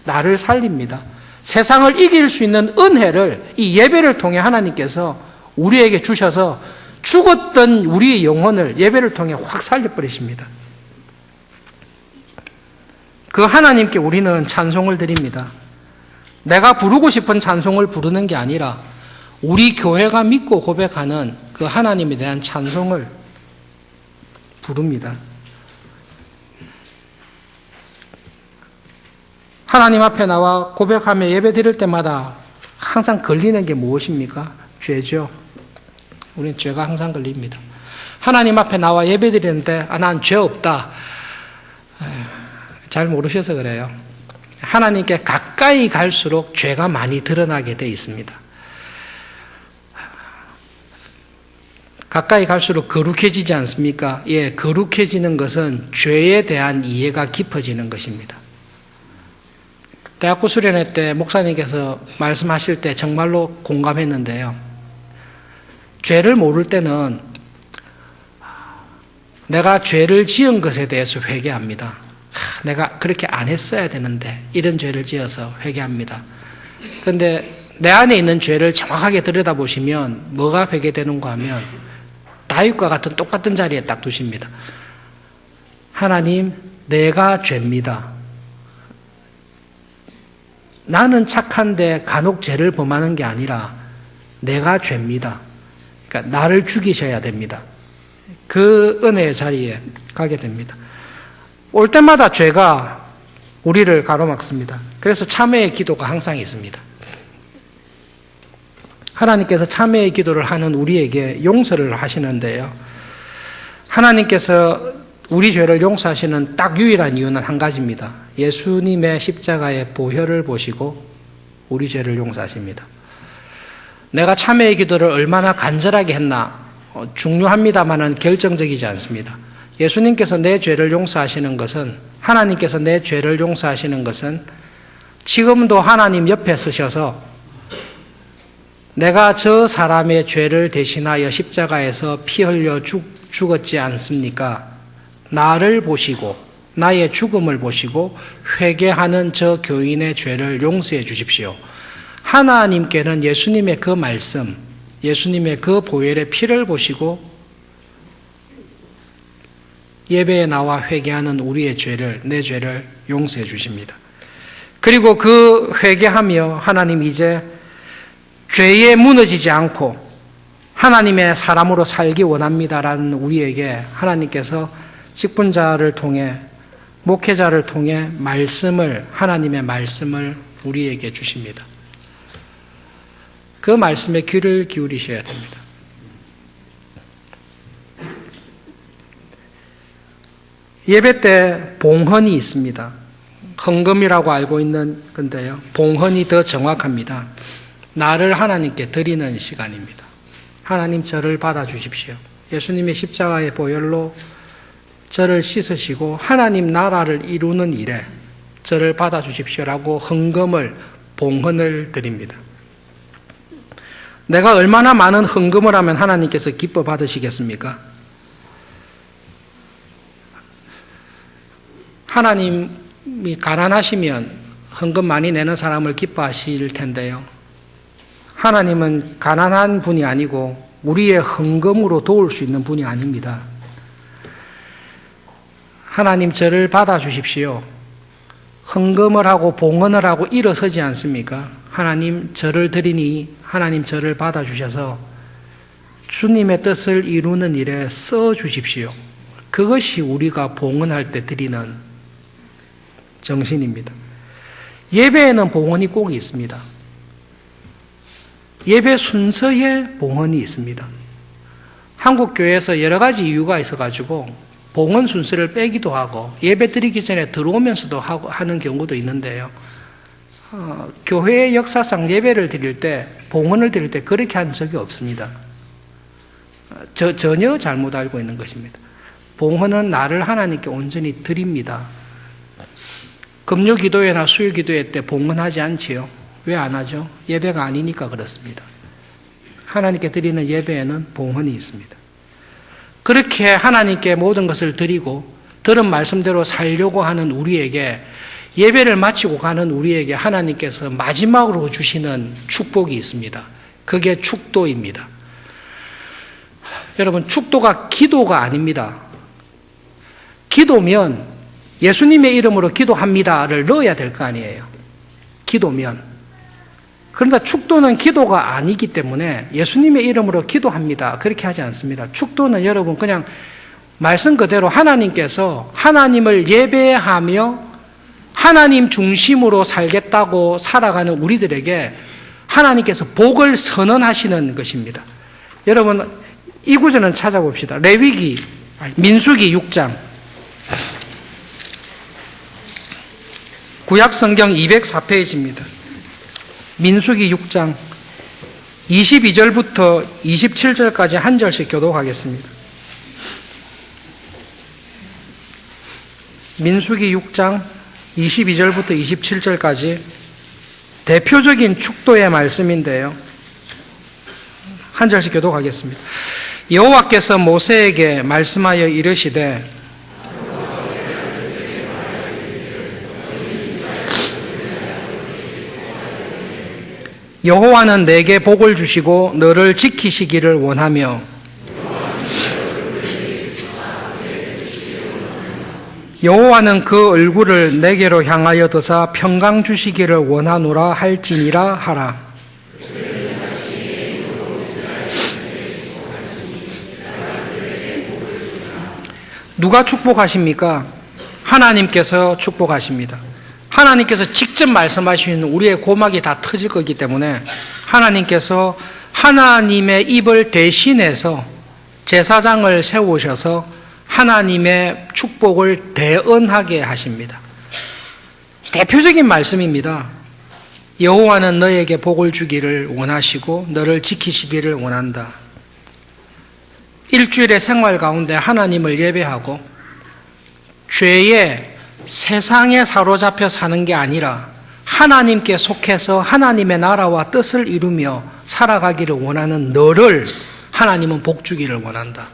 A: 나를 살립니다. 세상을 이길 수 있는 은혜를 이 예배를 통해 하나님께서 우리에게 주셔서 죽었던 우리의 영혼을 예배를 통해 확 살려버리십니다. 그 하나님께 우리는 찬송을 드립니다. 내가 부르고 싶은 찬송을 부르는 게 아니라 우리 교회가 믿고 고백하는 그 하나님에 대한 찬송을 부릅니다. 하나님 앞에 나와 고백하며 예배 드릴 때마다 항상 걸리는 게 무엇입니까? 죄죠. 우리는 죄가 항상 걸립니다. 하나님 앞에 나와 예배 드리는데 난 죄 없다. 잘 모르셔서 그래요. 하나님께 가까이 갈수록 죄가 많이 드러나게 돼 있습니다. 가까이 갈수록 거룩해지지 않습니까? 예, 거룩해지는 것은 죄에 대한 이해가 깊어지는 것입니다. 대학부 수련회 때 목사님께서 말씀하실 때 정말로 공감했는데요. 죄를 모를 때는 내가 죄를 지은 것에 대해서 회개합니다. 내가 그렇게 안 했어야 되는데 이런 죄를 지어서 회개합니다. 그런데 내 안에 있는 죄를 정확하게 들여다보시면 뭐가 회개되는가 하면 다윗과 같은 똑같은 자리에 딱 두십니다. 하나님, 내가 죄입니다. 나는 착한데 간혹 죄를 범하는 게 아니라 내가 죄입니다. 그러니까 나를 죽이셔야 됩니다. 그 은혜의 자리에 가게 됩니다. 올 때마다 죄가 우리를 가로막습니다. 그래서 참회의 기도가 항상 있습니다. 하나님께서 참회의 기도를 하는 우리에게 용서를 하시는데요. 하나님께서 우리 죄를 용서하시는 딱 유일한 이유는 한 가지입니다. 예수님의 십자가의 보혈을 보시고 우리 죄를 용서하십니다. 내가 참회의 기도를 얼마나 간절하게 했나 중요합니다만은 결정적이지 않습니다. 예수님께서 내 죄를 용서하시는 것은, 하나님께서 내 죄를 용서하시는 것은 지금도 하나님 옆에 서셔서 내가 저 사람의 죄를 대신하여 십자가에서 피 흘려 죽었지 않습니까? 나를 보시고 나의 죽음을 보시고 회개하는 저 교인의 죄를 용서해 주십시오. 하나님께는 예수님의 그 말씀, 예수님의 그 보혈의 피를 보시고 예배에 나와 회개하는 우리의 죄를, 내 죄를 용서해 주십니다. 그리고 그 회개하며 하나님 이제 죄에 무너지지 않고 하나님의 사람으로 살기 원합니다라는 우리에게 하나님께서 직분자를 통해, 목회자를 통해 말씀을, 하나님의 말씀을 우리에게 주십니다. 그 말씀에 귀를 기울이셔야 됩니다. 예배 때 봉헌이 있습니다. 헌금이라고 알고 있는 건데요. 봉헌이 더 정확합니다. 나를 하나님께 드리는 시간입니다. 하나님, 저를 받아주십시오. 예수님의 십자가의 보혈로 저를 씻으시고 하나님 나라를 이루는 일에 저를 받아주십시오라고 헌금을, 봉헌을 드립니다. 내가 얼마나 많은 헌금을 하면 하나님께서 기뻐 받으시겠습니까? 하나님이 가난하시면 헌금 많이 내는 사람을 기뻐하실 텐데요. 하나님은 가난한 분이 아니고 우리의 헌금으로 도울 수 있는 분이 아닙니다. 하나님, 저를 받아주십시오. 헌금을 하고 봉헌을 하고 일어서지 않습니까? 하나님, 저를 드리니 하나님 저를 받아주셔서 주님의 뜻을 이루는 일에 써주십시오. 그것이 우리가 봉헌할 때 드리는 정신입니다. 예배에는 봉헌이 꼭 있습니다. 예배 순서에 봉헌이 있습니다. 한국 교회에서 여러 가지 이유가 있어가지고 봉헌 순서를 빼기도 하고 예배 드리기 전에 들어오면서도 하는 경우도 있는데요. 교회의 역사상 예배를 드릴 때, 봉헌을 드릴 때 그렇게 한 적이 없습니다. 전혀 잘못 알고 있는 것입니다. 봉헌은 나를 하나님께 온전히 드립니다. 금요 기도회나 수요 기도회 때 봉헌하지 않지요. 왜 안 하죠? 예배가 아니니까 그렇습니다. 하나님께 드리는 예배에는 봉헌이 있습니다. 그렇게 하나님께 모든 것을 드리고 들은 말씀대로 살려고 하는 우리에게, 예배를 마치고 가는 우리에게 하나님께서 마지막으로 주시는 축복이 있습니다. 그게 축도입니다. 여러분, 축도가 기도가 아닙니다. 기도면 예수님의 이름으로 기도합니다를 넣어야 될 거 아니에요. 기도면. 그런데 축도는 기도가 아니기 때문에 예수님의 이름으로 기도합니다, 그렇게 하지 않습니다. 축도는 여러분 그냥 말씀 그대로 하나님께서 하나님을 예배하며 하나님 중심으로 살겠다고 살아가는 우리들에게 하나님께서 복을 선언하시는 것입니다. 여러분, 이 구절은 찾아봅시다. 민수기 6장. 구약 성경 204페이지입니다. 민수기 6장 22절부터 27절까지 한 절씩 교독하겠습니다. 민수기 6장 22절부터 27절까지 대표적인 축도의 말씀인데요. 한 절씩 교독하겠습니다. 여호와께서 모세에게 말씀하여 이르시되 여호와는 내게 복을 주시고 너를 지키시기를 원하며 여호와는 그 얼굴을 내게로 향하여 드사 평강 주시기를 원하노라 할지니라 하라. 누가 축복하십니까? 하나님께서 축복하십니다. 하나님께서 직접 말씀하시는 우리의 고막이 다 터질 거기 때문에 하나님께서 하나님의 입을 대신해서 제사장을 세우셔서 하나님의 축복을 대언하게 하십니다. 대표적인 말씀입니다. 여호와는 너에게 복을 주기를 원하시고 너를 지키시기를 원한다. 일주일의 생활 가운데 하나님을 예배하고 죄에 세상에 사로잡혀 사는 게 아니라 하나님께 속해서 하나님의 나라와 뜻을 이루며 살아가기를 원하는 너를 하나님은 복 주기를 원한다.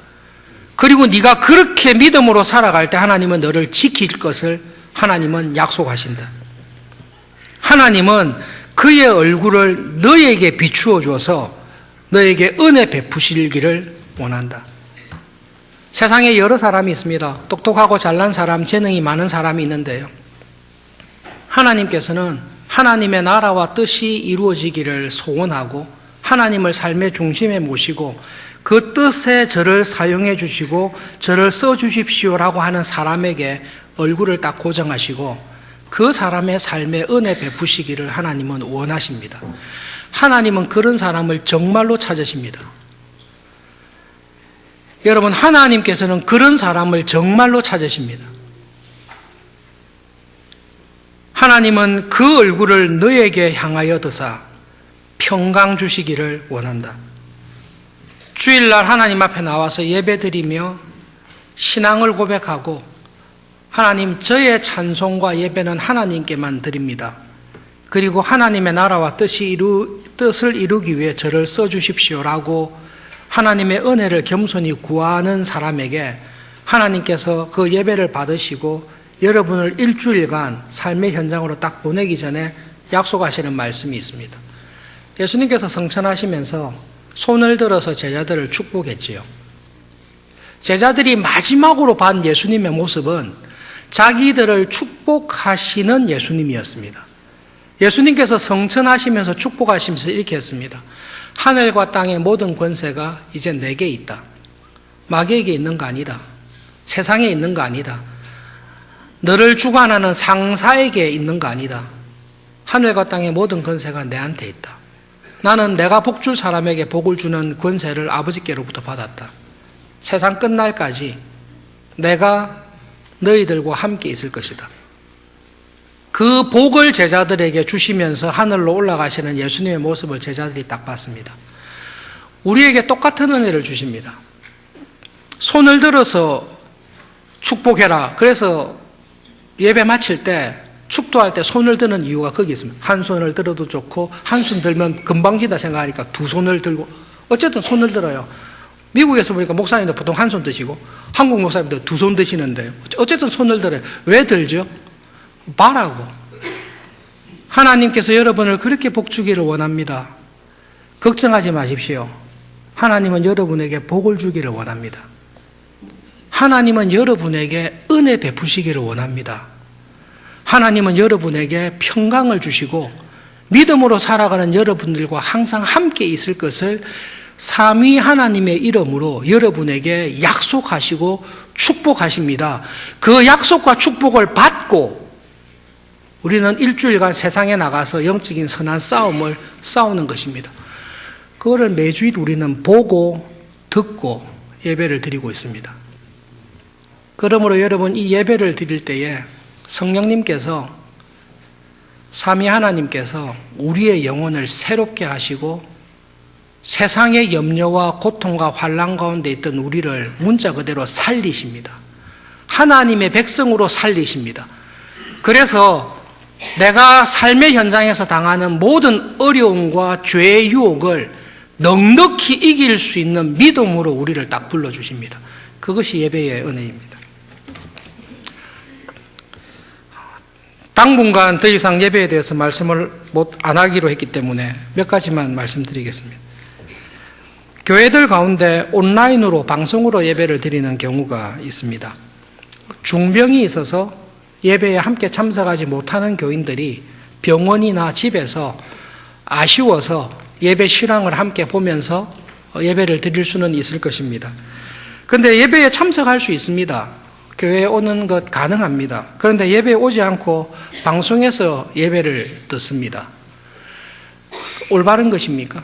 A: 그리고 네가 그렇게 믿음으로 살아갈 때 하나님은 너를 지킬 것을 하나님은 약속하신다. 하나님은 그의 얼굴을 너에게 비추어 줘서 너에게 은혜 베푸시기를 원한다. 세상에 여러 사람이 있습니다. 똑똑하고 잘난 사람, 재능이 많은 사람이 있는데요. 하나님께서는 하나님의 나라와 뜻이 이루어지기를 소원하고 하나님을 삶의 중심에 모시고 그 뜻에 저를 사용해 주시고 저를 써 주십시오라고 하는 사람에게 얼굴을 딱 고정하시고 그 사람의 삶에 은혜 베푸시기를 하나님은 원하십니다. 하나님은 그런 사람을 정말로 찾으십니다. 여러분, 하나님께서는 그런 사람을 정말로 찾으십니다. 하나님은 그 얼굴을 너에게 향하여 드사 평강 주시기를 원한다. 주일날 하나님 앞에 나와서 예배드리며 신앙을 고백하고 하나님, 저의 찬송과 예배는 하나님께만 드립니다. 그리고 하나님의 나라와 뜻을 이루기 위해 저를 써주십시오라고 하나님의 은혜를 겸손히 구하는 사람에게 하나님께서 그 예배를 받으시고 여러분을 일주일간 삶의 현장으로 딱 보내기 전에 약속하시는 말씀이 있습니다. 예수님께서 성천하시면서 손을 들어서 제자들을 축복했지요. 제자들이 마지막으로 본 예수님의 모습은 자기들을 축복하시는 예수님이었습니다. 예수님께서 성천하시면서 축복하시면서 이렇게 했습니다. 하늘과 땅의 모든 권세가 이제 내게 있다. 마귀에게 있는 거 아니다. 세상에 있는 거 아니다. 너를 주관하는 상사에게 있는 거 아니다. 하늘과 땅의 모든 권세가 내한테 있다. 나는 내가 복 줄 사람에게 복을 주는 권세를 아버지께로부터 받았다. 세상 끝날까지 내가 너희들과 함께 있을 것이다. 그 복을 제자들에게 주시면서 하늘로 올라가시는 예수님의 모습을 제자들이 딱 봤습니다. 우리에게 똑같은 은혜를 주십니다. 손을 들어서 축복해라. 그래서 예배 마칠 때 축도할 때 손을 드는 이유가 거기 있습니다. 한 손을 들어도 좋고 한 손 들면 금방지다 생각하니까 두 손을 들고 어쨌든 손을 들어요. 미국에서 보니까 목사님들 보통 한 손 드시고 한국 목사님들 두 손 드시는데요. 어쨌든 손을 들어요. 왜 들죠? 바라고. 하나님께서 여러분을 그렇게 복주기를 원합니다. 걱정하지 마십시오. 하나님은 여러분에게 복을 주기를 원합니다. 하나님은 여러분에게 은혜 베푸시기를 원합니다. 하나님은 여러분에게 평강을 주시고 믿음으로 살아가는 여러분들과 항상 함께 있을 것을 삼위 하나님의 이름으로 여러분에게 약속하시고 축복하십니다. 그 약속과 축복을 받고 우리는 일주일간 세상에 나가서 영적인 선한 싸움을 싸우는 것입니다. 그거를 매주일 우리는 보고 듣고 예배를 드리고 있습니다. 그러므로 여러분, 이 예배를 드릴 때에 성령님께서, 삼위 하나님께서 우리의 영혼을 새롭게 하시고 세상의 염려와 고통과 환난 가운데 있던 우리를 문자 그대로 살리십니다. 하나님의 백성으로 살리십니다. 그래서 내가 삶의 현장에서 당하는 모든 어려움과 죄의 유혹을 넉넉히 이길 수 있는 믿음으로 우리를 딱 불러주십니다. 그것이 예배의 은혜입니다. 당분간 더 이상 예배에 대해서 말씀을 안 하기로 했기 때문에 몇 가지만 말씀드리겠습니다. 교회들 가운데 온라인으로 방송으로 예배를 드리는 경우가 있습니다. 중병이 있어서 예배에 함께 참석하지 못하는 교인들이 병원이나 집에서 아쉬워서 예배 실황을 함께 보면서 예배를 드릴 수는 있을 것입니다. 그런데 예배에 참석할 수 있습니다. 교회에 오는 것 가능합니다. 그런데 예배에 오지 않고 방송에서 예배를 듣습니다. 올바른 것입니까?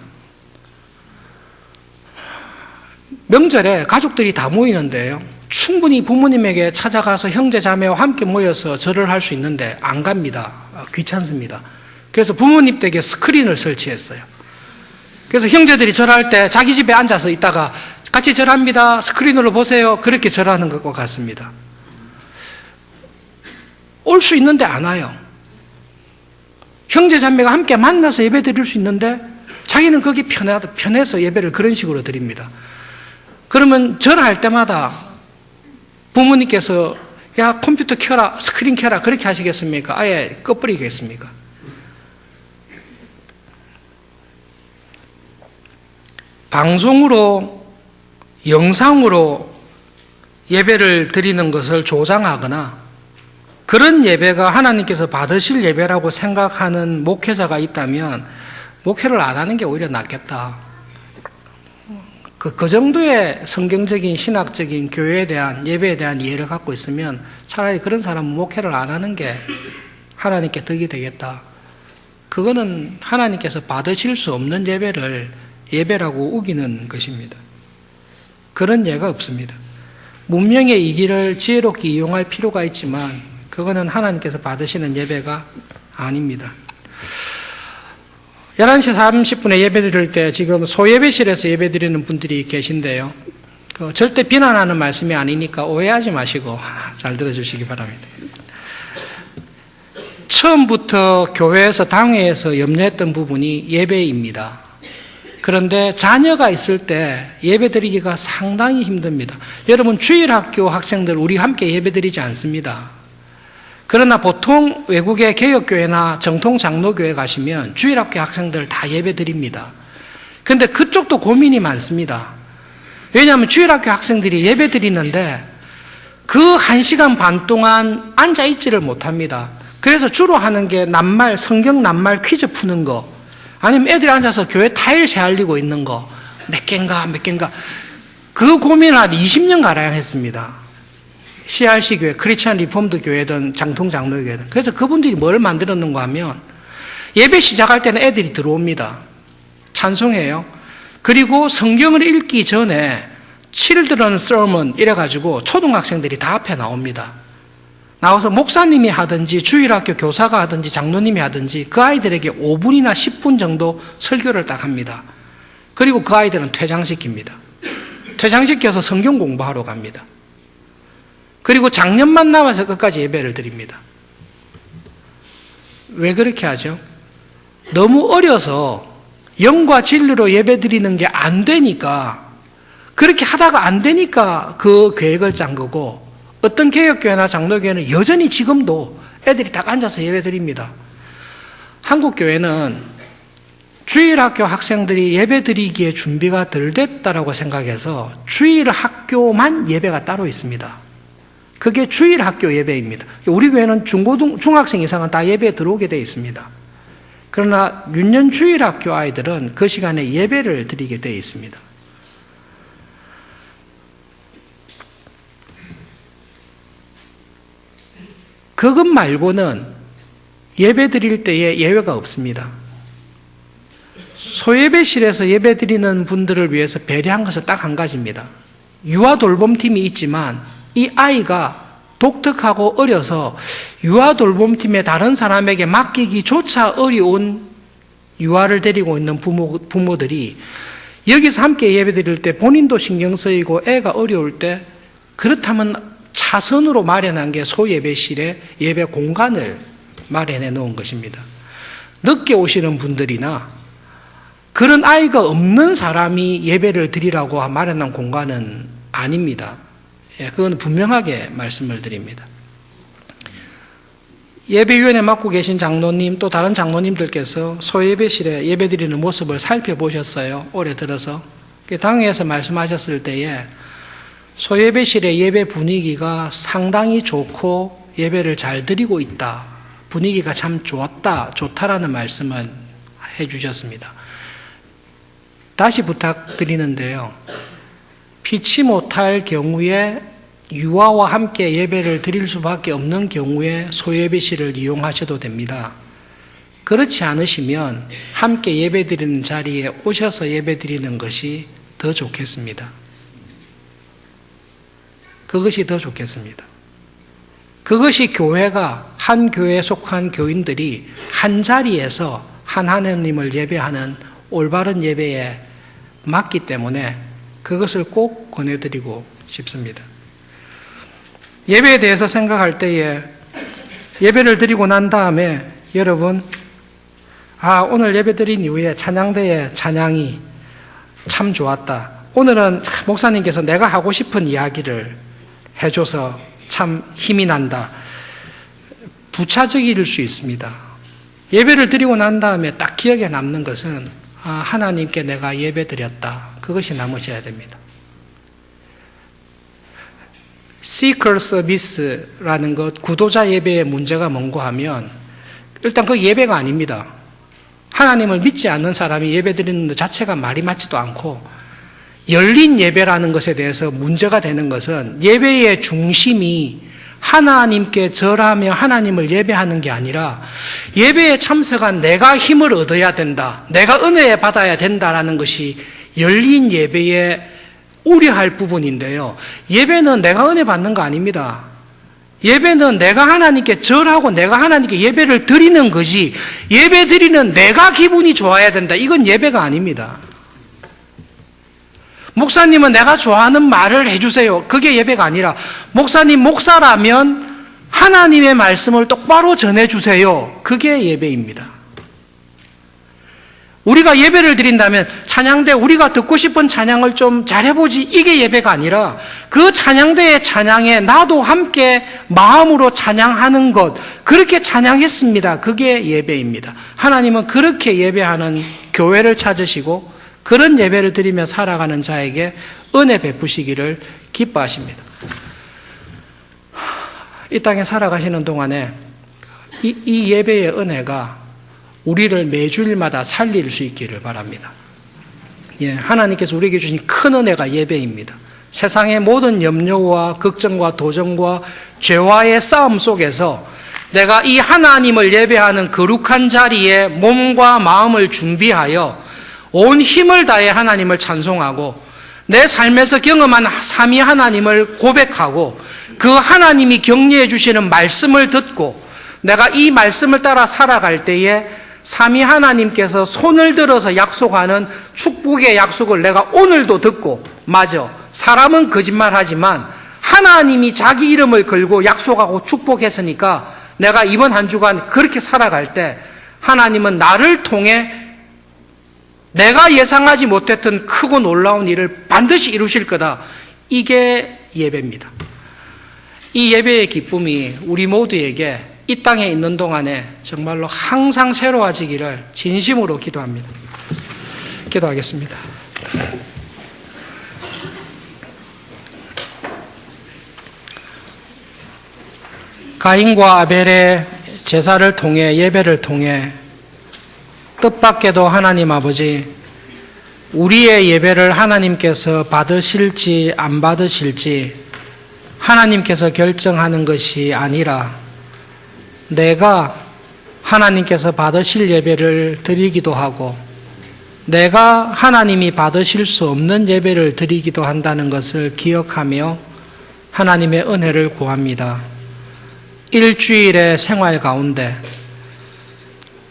A: 명절에 가족들이 다 모이는데요. 충분히 부모님에게 찾아가서 형제 자매와 함께 모여서 절을 할 수 있는데 안 갑니다. 귀찮습니다. 그래서 부모님 댁에 스크린을 설치했어요. 그래서 형제들이 절할 때 자기 집에 앉아서 있다가 같이 절합니다. 스크린으로 보세요. 그렇게 절하는 것과 같습니다. 올 수 있는데 안 와요. 형제 자매가 함께 만나서 예배 드릴 수 있는데 자기는 거기 편해서 예배를 그런 식으로 드립니다. 그러면 절할 때마다 부모님께서 야 컴퓨터 켜라, 스크린 켜라 그렇게 하시겠습니까? 아예 꺼버리겠습니까? 방송으로 영상으로 예배를 드리는 것을 조장하거나 그런 예배가 하나님께서 받으실 예배라고 생각하는 목회자가 있다면 목회를 안 하는 게 오히려 낫겠다. 그 정도의 성경적인 신학적인 교회에 대한 예배에 대한 이해를 갖고 있으면 차라리 그런 사람은 목회를 안 하는 게 하나님께 덕이 되겠다. 그거는 하나님께서 받으실 수 없는 예배를 예배라고 우기는 것입니다. 그런 예가 없습니다. 문명의 이 길을 지혜롭게 이용할 필요가 있지만 그거는 하나님께서 받으시는 예배가 아닙니다. 11시 30분에 예배 드릴 때 지금 소예배실에서 예배 드리는 분들이 계신데요. 절대 비난하는 말씀이 아니니까 오해하지 마시고 잘 들어주시기 바랍니다. 처음부터 교회에서 당회에서 염려했던 부분이 예배입니다. 그런데 자녀가 있을 때 예배 드리기가 상당히 힘듭니다. 여러분 주일학교 학생들 우리 함께 예배 드리지 않습니다. 그러나 보통 외국의 개혁교회나 정통 장로교회 가시면 주일학교 학생들 다 예배 드립니다. 그런데 그쪽도 고민이 많습니다. 왜냐하면 주일학교 학생들이 예배 드리는데 그 1시간 반 동안 앉아있지를 못합니다. 그래서 주로 하는 게 낱말, 성경 낱말 퀴즈 푸는 거 아니면 애들이 앉아서 교회 타일 새알리고 있는 거 몇 개인가 그 고민을 한 20년가량 했습니다. CRC 교회, 크리스천 리폼드 교회든 장통 장로 교회든. 그래서 그분들이 뭘 만들었는가 하면 예배 시작할 때는 애들이 들어옵니다. 찬송해요. 그리고 성경을 읽기 전에 Children Sermon 이래가지고 초등학생들이 다 앞에 나옵니다. 나와서 목사님이 하든지 주일학교 교사가 하든지 장로님이 하든지 그 아이들에게 5분이나 10분 정도 설교를 딱 합니다. 그리고 그 아이들은 퇴장시킵니다. 퇴장시켜서 성경 공부하러 갑니다. 그리고 작년만 남아서 끝까지 예배를 드립니다. 왜 그렇게 하죠? 너무 어려서 영과 진리로 예배 드리는 게 안 되니까 그렇게 하다가 안 되니까 그 계획을 짠 거고 어떤 개혁교회나 장로교회는 여전히 지금도 애들이 딱 앉아서 예배 드립니다. 한국교회는 주일학교 학생들이 예배 드리기에 준비가 덜 됐다라고 생각해서 주일학교만 예배가 따로 있습니다. 그게 주일학교 예배입니다. 우리 교회는 중학생 이상은 다 예배에 들어오게 되어 있습니다. 그러나 윤년 주일학교 아이들은 그 시간에 예배를 드리게 되어 있습니다. 그것 말고는 예배 드릴 때에 예외가 없습니다. 소예배실에서 예배 드리는 분들을 위해서 배려한 것은 딱 한 가지입니다. 유아 돌봄팀이 있지만 이 아이가 독특하고 어려서 유아 돌봄팀의 다른 사람에게 맡기기조차 어려운 유아를 데리고 있는 부모들이 여기서 함께 예배 드릴 때 본인도 신경 쓰이고 애가 어려울 때 그렇다면 차선으로 마련한 게 소예배실에 예배 공간을 마련해 놓은 것입니다. 늦게 오시는 분들이나 그런 아이가 없는 사람이 예배를 드리라고 마련한 공간은 아닙니다. 그건 분명하게 말씀을 드립니다. 예배위원회 맡고 계신 장로님 또 다른 장로님들께서 소예배실에 예배드리는 모습을 살펴보셨어요. 올해 들어서. 당회에서 말씀하셨을 때에 소예배실의 예배 분위기가 상당히 좋고 예배를 잘 드리고 있다. 분위기가 참 좋다라는 말씀을 해주셨습니다. 다시 부탁드리는데요. 피치 못할 경우에 유아와 함께 예배를 드릴 수밖에 없는 경우에 소예배실을 이용하셔도 됩니다. 그렇지 않으시면 함께 예배 드리는 자리에 오셔서 예배 드리는 것이 더 좋겠습니다. 그것이 더 좋겠습니다. 그것이 교회가 한 교회에 속한 교인들이 한 자리에서 한 하나님을 예배하는 올바른 예배에 맞기 때문에 그것을 꼭 권해드리고 싶습니다. 예배에 대해서 생각할 때에 예배를 드리고 난 다음에 여러분 오늘 예배 드린 이후에 찬양대의 찬양이 참 좋았다. 오늘은 목사님께서 내가 하고 싶은 이야기를 해줘서 참 힘이 난다. 부차적일 수 있습니다. 예배를 드리고 난 다음에 딱 기억에 남는 것은 하나님께 내가 예배 드렸다. 그것이 남으셔야 됩니다. Seeker Service라는 것, 구도자 예배의 문제가 뭔고 하면 일단 그 예배가 아닙니다. 하나님을 믿지 않는 사람이 예배 드리는 것 자체가 말이 맞지도 않고 열린 예배라는 것에 대해서 문제가 되는 것은 예배의 중심이 하나님께 절하며 하나님을 예배하는 게 아니라 예배에 참석한 내가 힘을 얻어야 된다. 내가 은혜 받아야 된다라는 것이 열린 예배의 우려할 부분인데요. 예배는 내가 은혜 받는 거 아닙니다. 예배는 내가 하나님께 절하고 내가 하나님께 예배를 드리는 거지 예배 드리는 내가 기분이 좋아야 된다. 이건 예배가 아닙니다. 목사님은 내가 좋아하는 말을 해주세요. 그게 예배가 아니라 목사님 목사라면 하나님의 말씀을 똑바로 전해주세요. 그게 예배입니다. 우리가 예배를 드린다면 찬양대 우리가 듣고 싶은 찬양을 좀 잘해보지 이게 예배가 아니라 그 찬양대의 찬양에 나도 함께 마음으로 찬양하는 것 그렇게 찬양했습니다. 그게 예배입니다. 하나님은 그렇게 예배하는 교회를 찾으시고 그런 예배를 드리며 살아가는 자에게 은혜 베푸시기를 기뻐하십니다. 이 땅에 살아가시는 동안에 이 예배의 은혜가 우리를 매주일마다 살릴 수 있기를 바랍니다. 하나님께서 우리에게 주신 큰 은혜가 예배입니다. 세상의 모든 염려와 걱정과 도전과 죄와의 싸움 속에서 내가 이 하나님을 예배하는 거룩한 자리에 몸과 마음을 준비하여 온 힘을 다해 하나님을 찬송하고 내 삶에서 경험한 삼위 하나님을 고백하고 그 하나님이 격려해 주시는 말씀을 듣고 내가 이 말씀을 따라 살아갈 때에 삼위 하나님께서 손을 들어서 약속하는 축복의 약속을 내가 오늘도 듣고 맞아. 사람은 거짓말하지만 하나님이 자기 이름을 걸고 약속하고 축복했으니까 내가 이번 한 주간 그렇게 살아갈 때 하나님은 나를 통해 내가 예상하지 못했던 크고 놀라운 일을 반드시 이루실 거다. 이게 예배입니다. 이 예배의 기쁨이 우리 모두에게 이 땅에 있는 동안에 정말로 항상 새로워지기를 진심으로 기도합니다. 기도하겠습니다. 가인과 아벨의 제사를 통해 예배를 통해 뜻밖에도 하나님 아버지 우리의 예배를 하나님께서 받으실지 안 받으실지 하나님께서 결정하는 것이 아니라 내가 하나님께서 받으실 예배를 드리기도 하고 내가 하나님이 받으실 수 없는 예배를 드리기도 한다는 것을 기억하며 하나님의 은혜를 구합니다. 일주일의 생활 가운데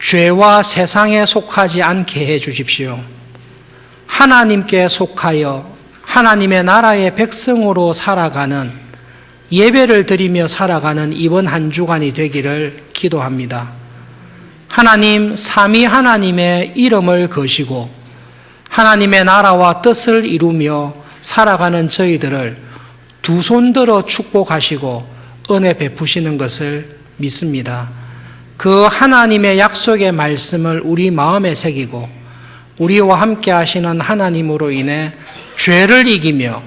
A: 죄와 세상에 속하지 않게 해 주십시오. 하나님께 속하여 하나님의 나라의 백성으로 살아가는, 예배를 드리며 살아가는 이번 한 주간이 되기를 기도합니다. 하나님, 삼위 하나님의 이름을 거시고 하나님의 나라와 뜻을 이루며 살아가는 저희들을 두 손 들어 축복하시고 은혜 베푸시는 것을 믿습니다. 그 하나님의 약속의 말씀을 우리 마음에 새기고 우리와 함께 하시는 하나님으로 인해 죄를 이기며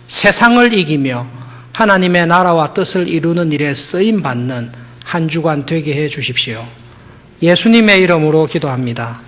A: 세상을 이기며 하나님의 나라와 뜻을 이루는 일에 쓰임받는 한 주간 되게 해 주십시오. 예수님의 이름으로 기도합니다.